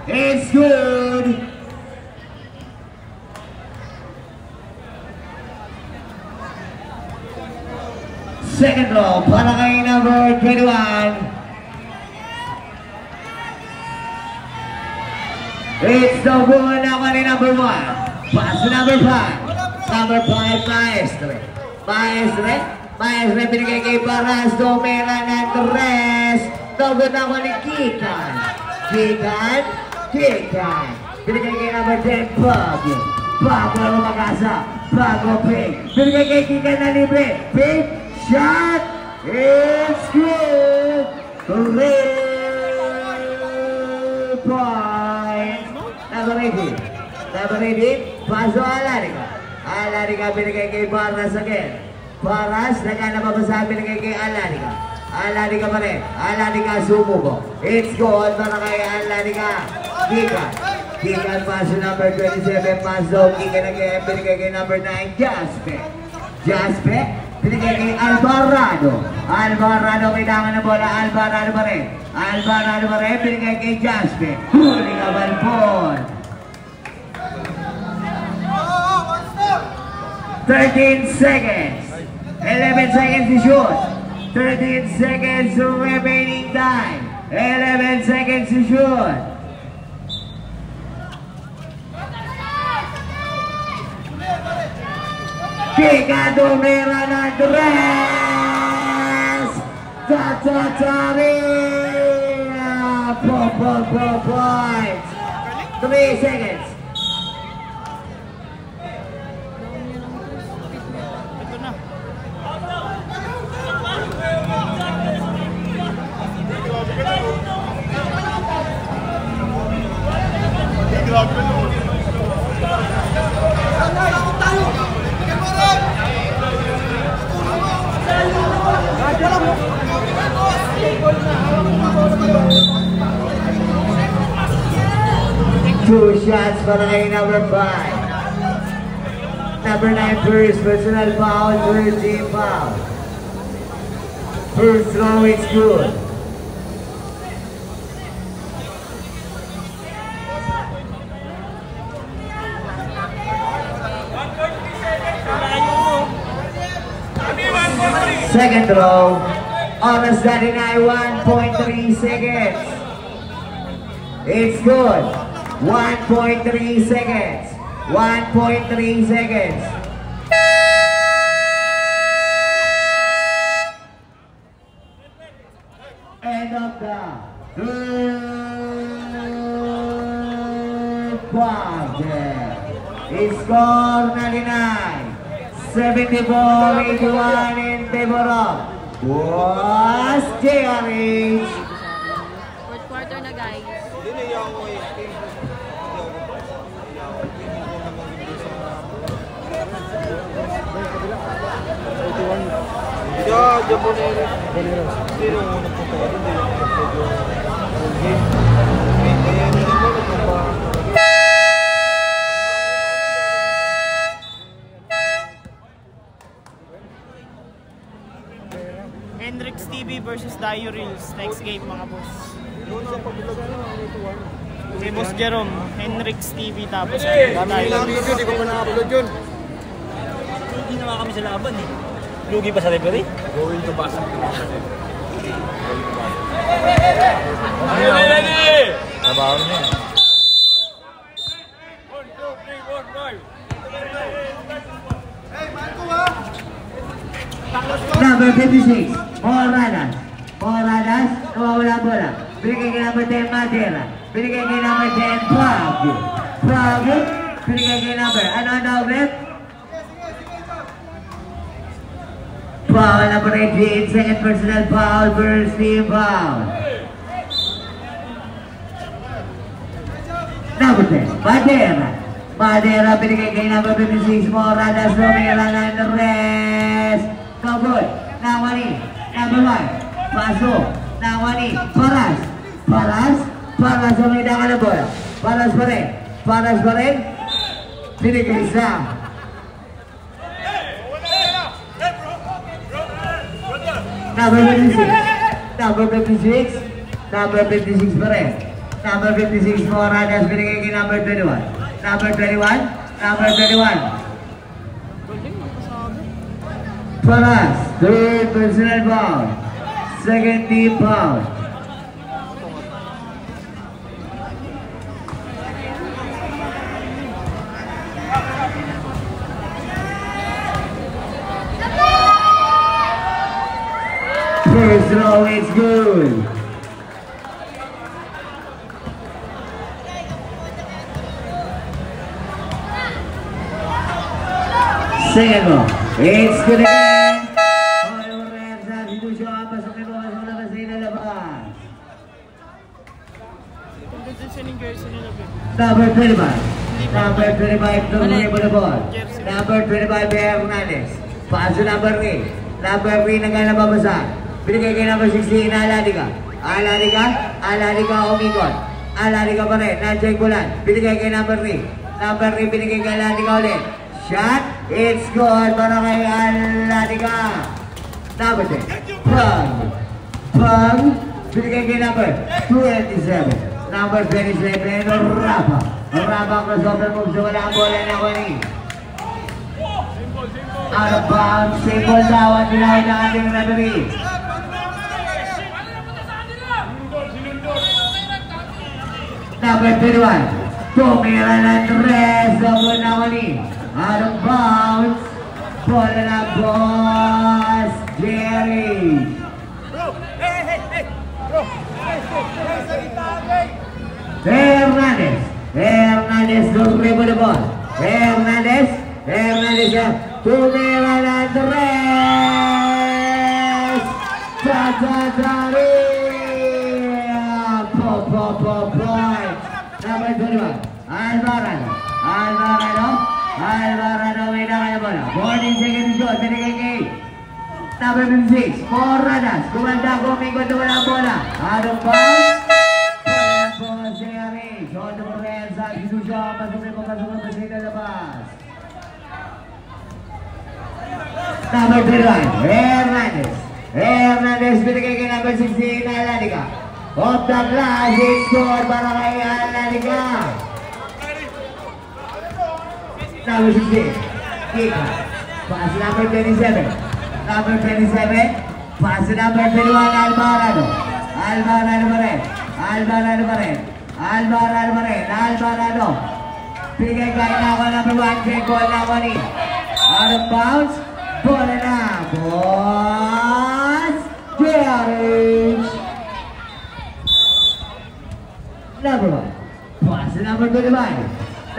It's good. Second throw para kay number 21. It's the one na ako ni number 1. Pass to number 5. Number 5, Maestre, binigay kay Paras, Domera ng rest. Tawag na ako ni Kikan. Binigay kay number 10, Bago Magasa, Bago Pig. Binigay kay Kikan na libre. Pig, shot, it's good. 3 points. Number 18, Paso Alariga, binigay kay Paras again. Paras, nagkanababasahan, binigay kay Alariga pa rin. Alariga sumubo. It's good para kay Alariga. Kikan paso number 27, Paso. Kikan again, binigay kay number 9, Jaspe. binigay kay Alvarado. Alvarado kailangan ng bola. Alvarado pa rin. Alvarado pa rin. Binigay kay Jasper. Huli ka Balpon. 13 seconds. 11 seconds to shoot. 13 seconds remaining time. 11 seconds to shoot. Picado Meran Andres. Tatatari. Points. 3 seconds. Ito na. Two shots para kay number 5. Number 9 first personal foul, first team foul. First throw is good. Second throw, oras natin ay 1.3 seconds. It's good. 1.3 seconds. 1.3 seconds. End of the third quarter. Score 99. 74-81 in favor of was JRH. Fourth quarter na guys. Hendrix TV versus Dio Reels. Next game mga boss. Si Boss Jerome, Hendrix TV tapos Dami lang video, di ko pa na-upload yun. Hindi naman kami sa laban eh. Lugi pa sa referee? Going to pass. Trabaho na yun. Number 56, Moradas. Moradas, nawawala bola. Binigay kay number 10, Madera. Binigay kay number 10, Prague. Prague, binigay kay number, ano ang number? Foul number 18, second personal foul, first team foul. Number 10, Madera. Madera, binigay kay number 56, Moradas. Romero ng rest. Kabul, Nawani, number 1, pasok, Nawani, Paras, Paras ang may dangan na bola, Paras pa rin, binigay sa number 56 pa rin, number 56 Moradas, binigay kay number 21, number 21, Paras, third personal foul, second team foul. First throw is good. Second throw, it's good again. Number 25. Number 25 to dribble the ball. Number 25 Hernandez. Pass to number 3. Number 3 naglalababasa. Binigay kay number 16 Aladiga. Aladiga umikot. Aladiga pa rin. Nandiyan Bulan. Binigay kay number 3. Number 3 binigay kay Aladiga ulit. Shot. It's good para kay Alatica. Number 10. Pang. Binigay kay number 27. Number 27. Rapa. Rapa crossover move. So wala ang bola na Wani. Out of bounds. Simple daw ang tinawag ng ating referee. Number 31. Tumiran Andres. Double na Wani. Out of bounds. Bola na Boss Jerry. Hernandez. Hernandez dribble the ball. Hernandez. Hernandez. Tumiran Andres. Tatari. Point. Number 21. Alvarado. Alvarado. Alvarado may nakaya bola. 14 seconds shot. Binigay kay number 56. Moradas. Kumanda kumikot na wala bola. Out of bounds. Bola po si Ari. Shot mo rin sa execution. Pasok na pasok na labas. Number 31. Hernandez. Hernandez binigay kay number 16. Alatica. Off the glass. It's score para kay Alatica. Number 16. Kika. Pass number 27. Number 27. Pass number 21. Alvarado. Alvarado pa rin. Alvarado pa rin. Alvarado pa rin. Alvarado. Bigay kay number 1. Kay goal na Wani. Out of bounds. Bola na. Boss Jerry. Number 1. Pass number 25.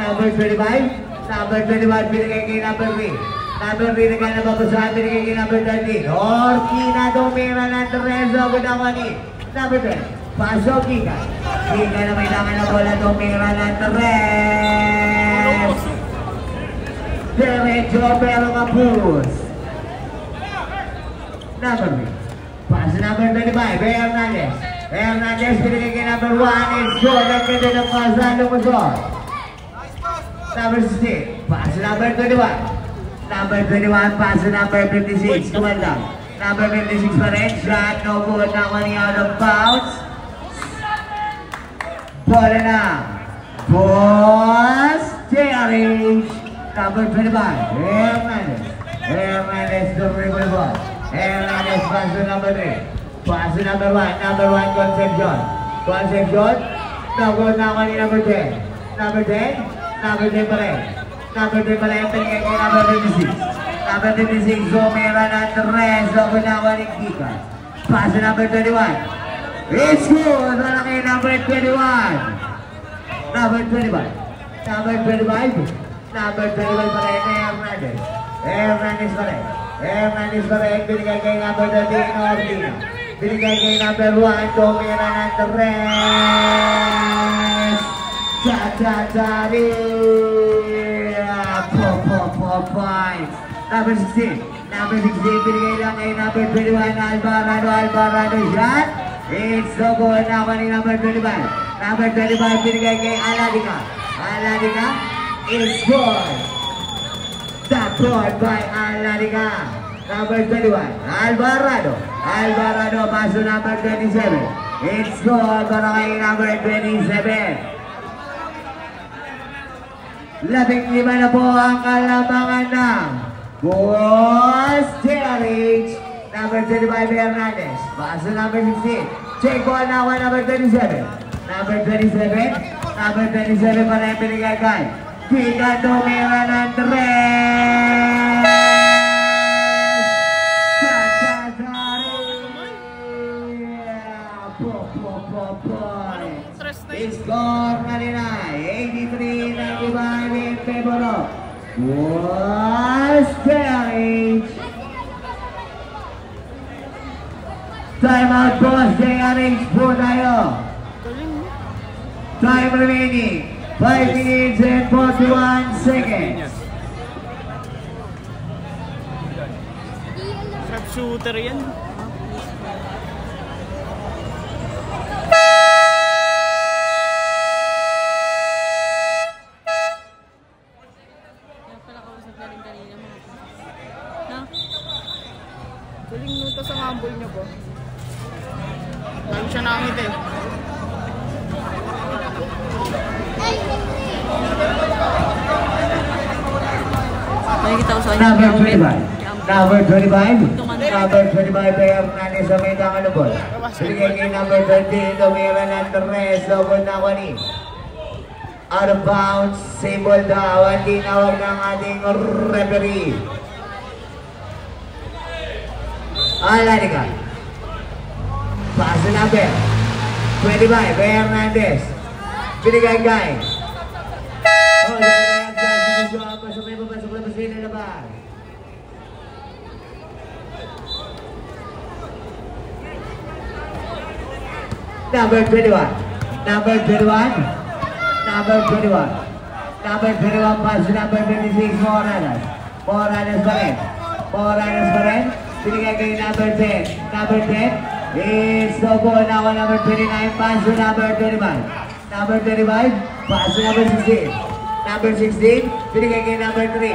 Number 25. Number 21, binigay kay number 3. Number 3 na kaya nababasahan, binigay kay number 13. Orkina Domira ng Terezo Gudawani. Number 10, Paso Kika. Kika na may langan na bola, Domira ng Terez. Derecho pero kapus. Number 3, Paso number 25, Hernandez. Hernandez, binigay kay number 1. It's good, ang ganda ng pasa, lumusot. Number 16, pass number 21. Number 21, pass number 56. Kumanda. Number 56 pa rin. Shot, no good. Nakani out of bounds. Bola na. Boss Jerry. Number 25, Hernandez. Hernandez, the dribble ball. Hernandez, pass number 3. Pass number 1. Number 1, Concepcion. Concepcion. No good. Nakani number 10. Number 10. Number 10 pa rin. Number 10 pa rin. Pinigay kay number 26. Number 26, Zomera ng Terezo Gunawa ni Kika. Pass number 21. It's good! Wala kay number 21. Number 25. Number 25. Number 25 pa rin kay Hernandez. Hernandez pa rin. Hernandez pa rin. Binigay kay number 13, Ortega. Binigay kay number 1, Zomera ng Terezo. Tatari. Points. Number 16. Number 16. Binigay lang kay number 21. Alvarado. Alvarado shot. It's so good. Nakuha ni number 25. Number 25. Binigay kay Alatica. Alatica. It's good. That point by Alatica. Number 21. Alvarado. Alvarado. Paso number 27. It's good para kay number 27. 15 na po ang kalamangan ng Boss Jerry. Number 35, Hernandez. Paso number 16. Check ball na ako, number 27. Number 27. Number 27 pa rin pinigay kay Kika Domira ng Tres. Score kanina, 83-95 in favor of Boss Jerry. Time out, Boss Jerry po tayo. Time remaining, 5 minutes and 41 seconds. Sharp shooter yan. Galing nuto sa humble niya po. Lalo siya nakangit eh. Nakikita ko sa kanya. Number 25. Number 25. Number 25 kay Hernandez sa may tangan ball. Binigay kay number 20. Tumira ng Torres. Double na wani. Out of bounds. Same ball daw. Ang tinawag ng ating referee. Alani ka. Pass the number 25 kay Hernandez. Binigay kay Number 21. Number 21. Number 21. Number 21 pass to number 26 Morales. Morales pa rin. Morales pa rin. Binigay kay number 10. Number 10. It's no goal now on number 29. Pass to number 25. Number 25. Pass to number 16. Number 16. Binigay kay number 3.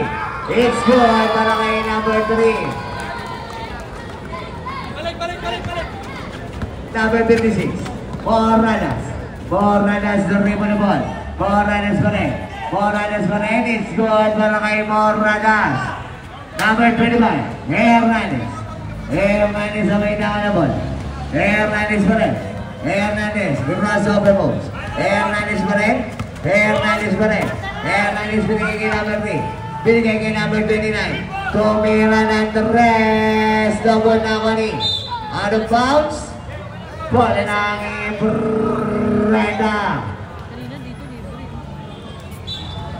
It's good para kay number 3. Number 56. Morales. Morales the ribbon the ball. Morales pa rin. Morales pa rin. It's good para kay Morales. Number 25. Hernandez. Hernandez ang may na ball. Hernandez pa rin. Hernandez. Crossover moves. Hernandez pa rin. Hernandez pa rin. Hernandez binigay kay number 3. Binigay kay number 29. Tumira ng Torres. Double na kani. Out of bounds. Bola ng Brenda. Kanina dito, libre.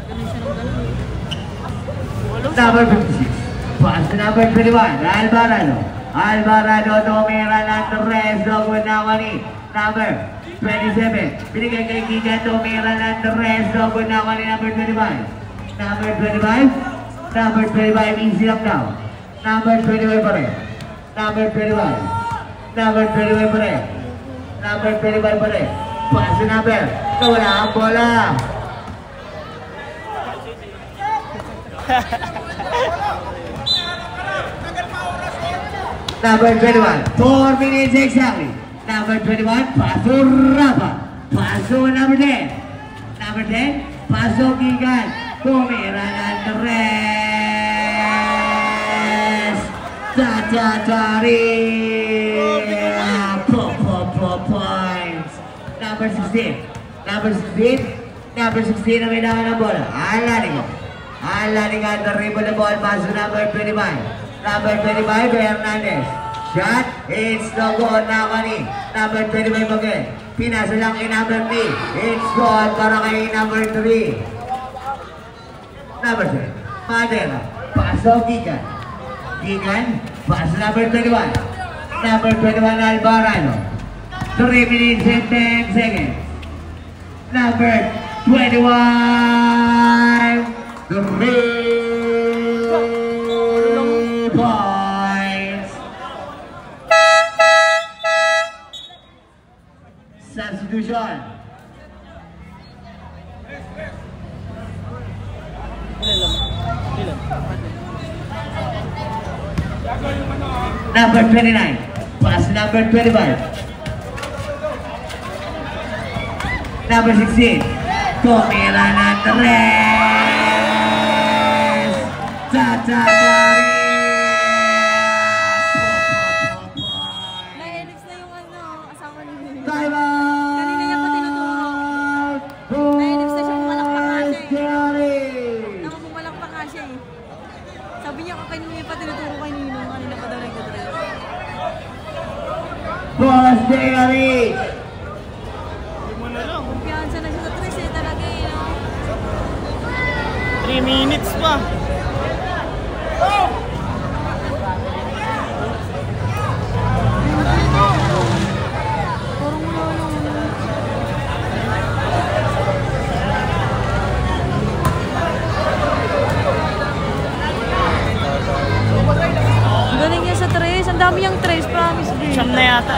Ganun siya ng ganun. Number 56. Pass to number 21. Alvarado. Alvarado tumira ng Torres. Double na kani. Number 27. Binigay kay Giga. Tumira ng Torres. Double na kani. Number 25. Number 25. Number 25. Easy up now. Number 25 pa rin. Number 25. Number 25 pa rin. Number 25 pa rin. Pass to number. Nawala ang bola. Number 21. 4 minutes exactly. Number 21. Pass to Rafa. Pass to number 10. Number 10. Pass to Gigan. Tumira ng Torres. Tatari. Points. Number 16. Number 16. Number 16 na may naman ng bola. Alaniga. Alaniga the dribble the ball. Pass to number 25. Number 25 Hernandez. Shot. It's no goal na kani. Number 25 again. Pinasa lang kay number 3. It's goal para kay number 3. Number 3. Madera. Pass to Gigan. Gigan. Pass to number 21. Number 21 Alvarado. 3 minutes and 10 seconds. Number 21. 3 points. Substitution. Number 29. Pass number 25. Number 16. Tumira ng Torres. Tatagari. Na-elix na yung asawa ni Nino. Time out. Kanina niya pa tinuturo. Na-elix na siya, pumalakpak nga siya eh. Pumalakpak nga siya eh. Sabi niya kanina niya pa tinuturo kay Nino. Kanina pa daw nagdadrive. Boss Jerry. Kumpiyansa na siya sa tres eh, talaga eh, no? 3 minutes pa. Parang wala lang. Ang galing niya sa tres. Ang dami niyang tres, promise. Siyam na yata.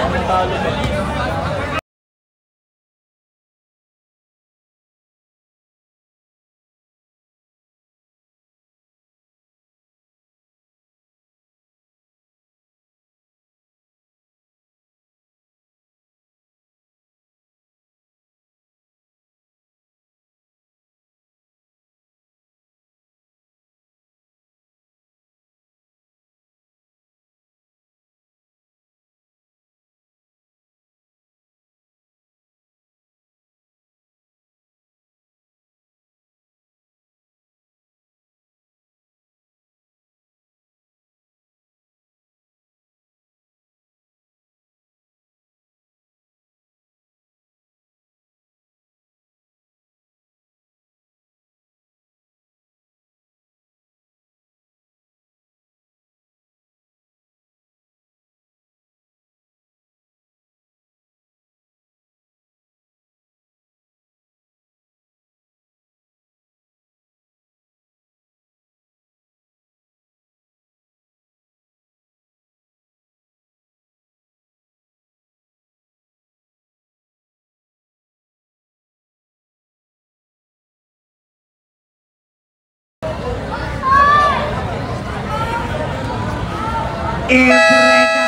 Imprenda.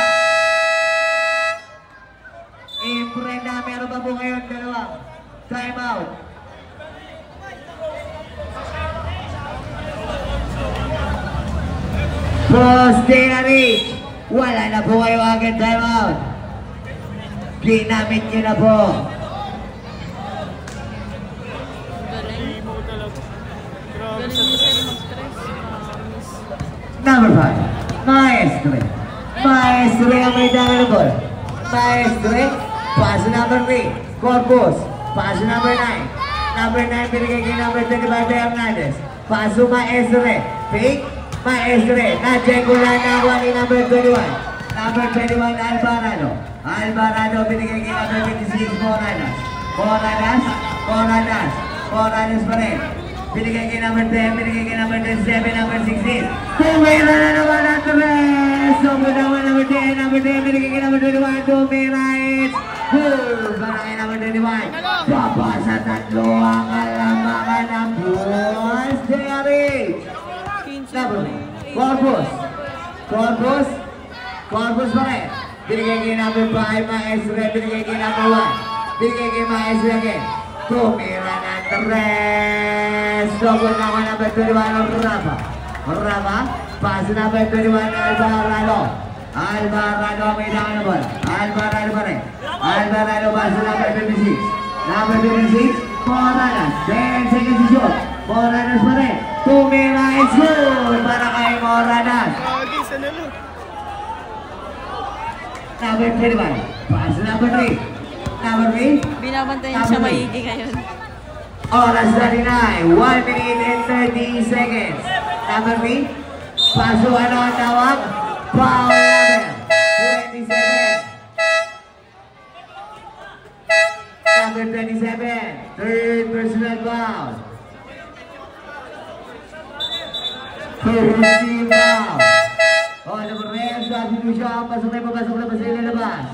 Imprenda, meron pa po ngayon dalawang time out. Posterity. Wala na po kayo agad time out. Ginamit nyo na po. Galing. Imo talaga. Grabe Galing sa niya tres. siya mag-stress. Promise. Number 5, Maestre. Maestre ang may available. Maestre, pass number 3, Corpus. Pass number 9. Number 9, binigay kay number 25, Hernandez. Paso Maestre. Fake, Maestre. Nandiyan ko lang nakuha ni number 21. Number 21, Alvarado. Alvarado, binigay kay number 26, Moranas. Moranas, Moranas. Moranas pa rin. Binigay kay number 10, binigay kay number 27, number 16. Tumira na naman ang tres! Sobrang naman number 10, number 10, binigay kay number 21, tumira, it's good! Para kay number 21, baba sa tatlo ang alamangan ng Bulls, Derek! Number 1, Corpus. Corpus. Corpus pa rin. Binigay kay number 5, Maestre, binigay kay number 1. Binigay kay Maestre again. Tumira na tres! Double na ako number 21, Rafa. Rafa, pass number 21, Alvarado. Alvarado ang may daan na ball. Alvarado pa rin. Alvarado, pass number 56. Number 56, Moranas. 10 seconds to shoot. Moranas pa rin. Tumira, it's good! Para kay Moranas. Grabe sa nalo. Number 21, pass number 3. Number 3, Binabantayan siya maigi ngayon. oras na rinay, 1 minute and 30 seconds. Number 3, paso ano ang tawag? Foul number 27. Number 27, third personal foul. Third team foul. O, number 3, substitution, pasok na papasok na basta ilalabas.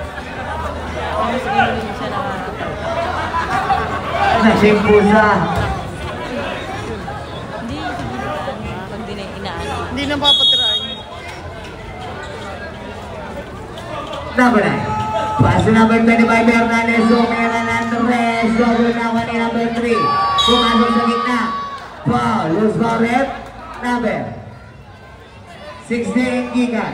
Promise game din siya nakakatawa. Nasimpusa. Hindi, pag di na inaano. Hindi na papatry. Number 9. Pass to number 25, Hernandez. Sumira ng Andres. Double na ako ni number 3. Pumasok sa gitna. Foul. Loose foul rep. Number 16, Gigan.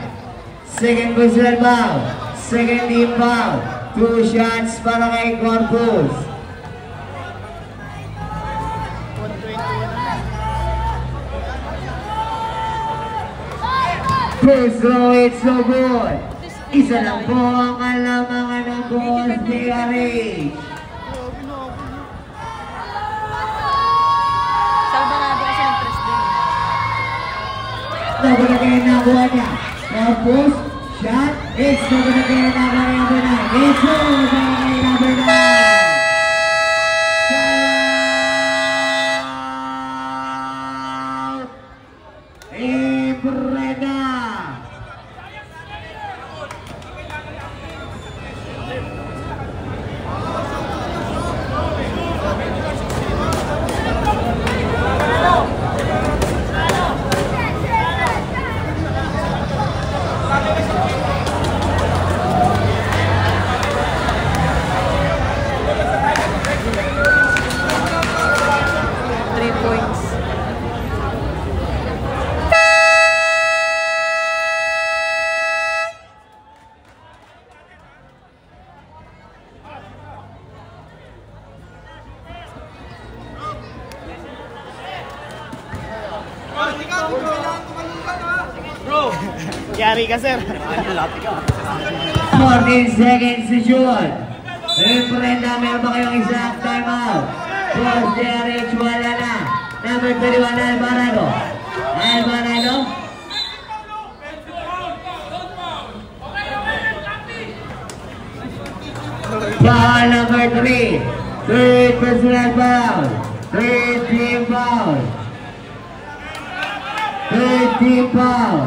Second personal foul. Second team foul. 2 shots para kay Corpus. 121. First throw, it's so good. Isa lang po ang kalamangan ng Bulls, DRH. Salvarado kasi ng-press din. Double again na buwan niya. Corpus, shot, it's double again na buwan niya number 9. It's double again number 9. Imprenda. Yari ka, sir. 14 seconds to shoot. Imprenda, meron ba kayong isang timeout? Boss DRH, wala na. Number 31, Alvarado. Alvarado. Foul number 3. Third personal foul. Third team foul. Third team foul.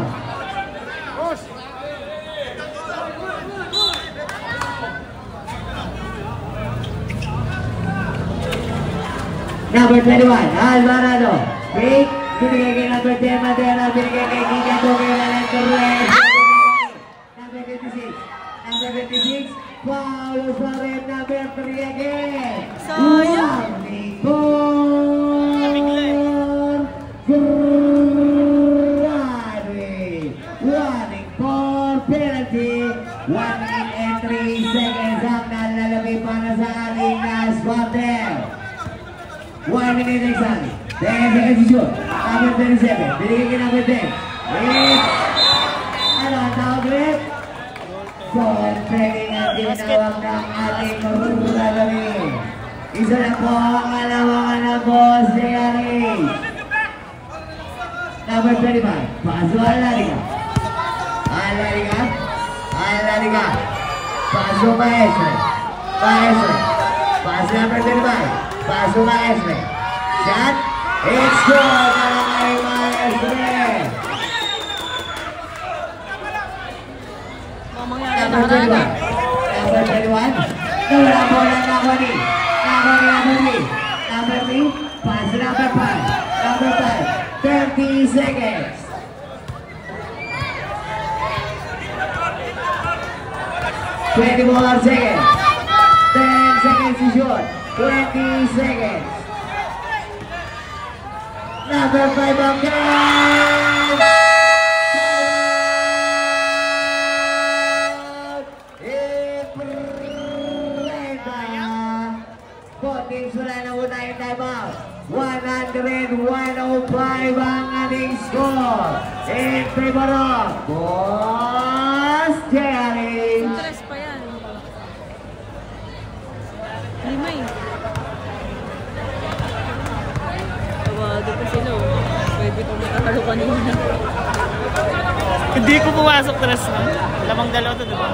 Number 21, Alvarado. Break. Binigay kay number 10, Madera. Binigay kay Giga Tokyo Valente Red. Number 56. Number 56. Foul pa rin. Number 3 again. Sayang. Running for penalty. 1 minute and 3 seconds ang nalalagay para sa ating squatter. 1 minute exactly. 10 seconds to shoot. Number 37. Binigay kay number 10. Ano ang tawag ulit? Controlling ang ginawag ng ating marunong. Isa na po ang alawangan ng boss ni Ari. Number 25. Paso Alariga. Alariga. Alariga. Paso Maestre. Maestre. Paso number 25. Paso Maestre. Shot. It's good para kay Maestre. Number 21. Number 21. Nawala po ng Nakoni. Nakoni number 3. Pass number 5. Number 5. 30 seconds. 20 more seconds. 10 seconds to shoot. 20 seconds. Number 5 of game. Konting sula na una yung timeout. 100-105 ang ating score. In favor of Boss Jerry. Stress pa yan. Lima eh. Tawado pa sila oh. Pwede kong makakalo kanina. Hindi ko pumasok tres na. Lamang dalawa to, diba?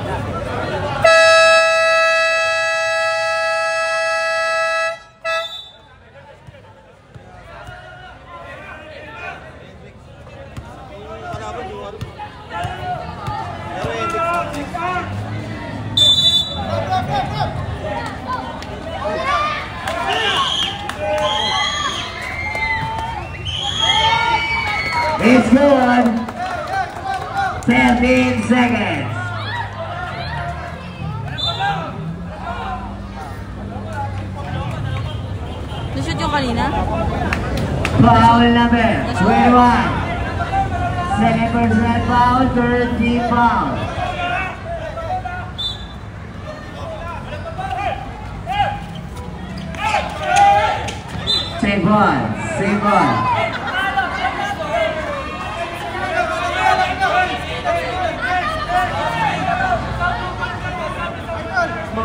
It's good. 13 seconds. Nashoot yung kanina? Foul number 21. Second personal foul, third team foul. Save one, save one.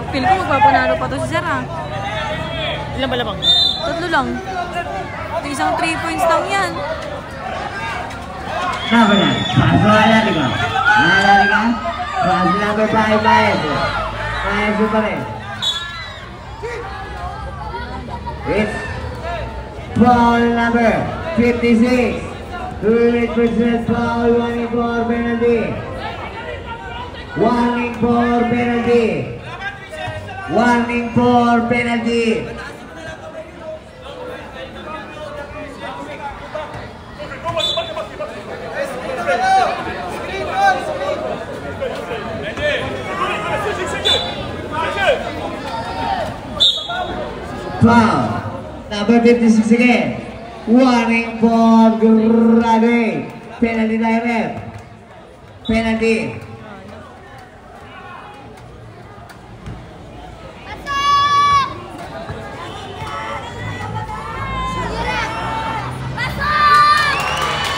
Feel ko magpapanalo pa to si Sir ah. Ilan ba lamang? 3 lang. Ito isang 3 points lang yan. Number 9, Paso Alariga. Alariga. Paso number 5, Maestro. Maestro pa rin. It's foul number 56. 2% foul, 1 for penalty. 1 for penalty. 1 for penalty. Foul. Number 56 again. Warning for Grade. Penalty direct. Penalty.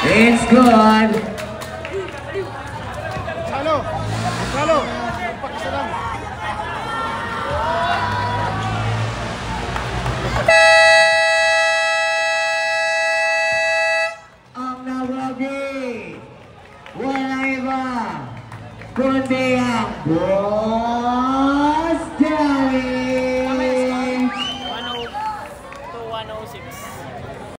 It's good. Salo! Salo! Pakisa lang. Ang nawagi, wala iba, kundi ang Boss Jerry. 102-106.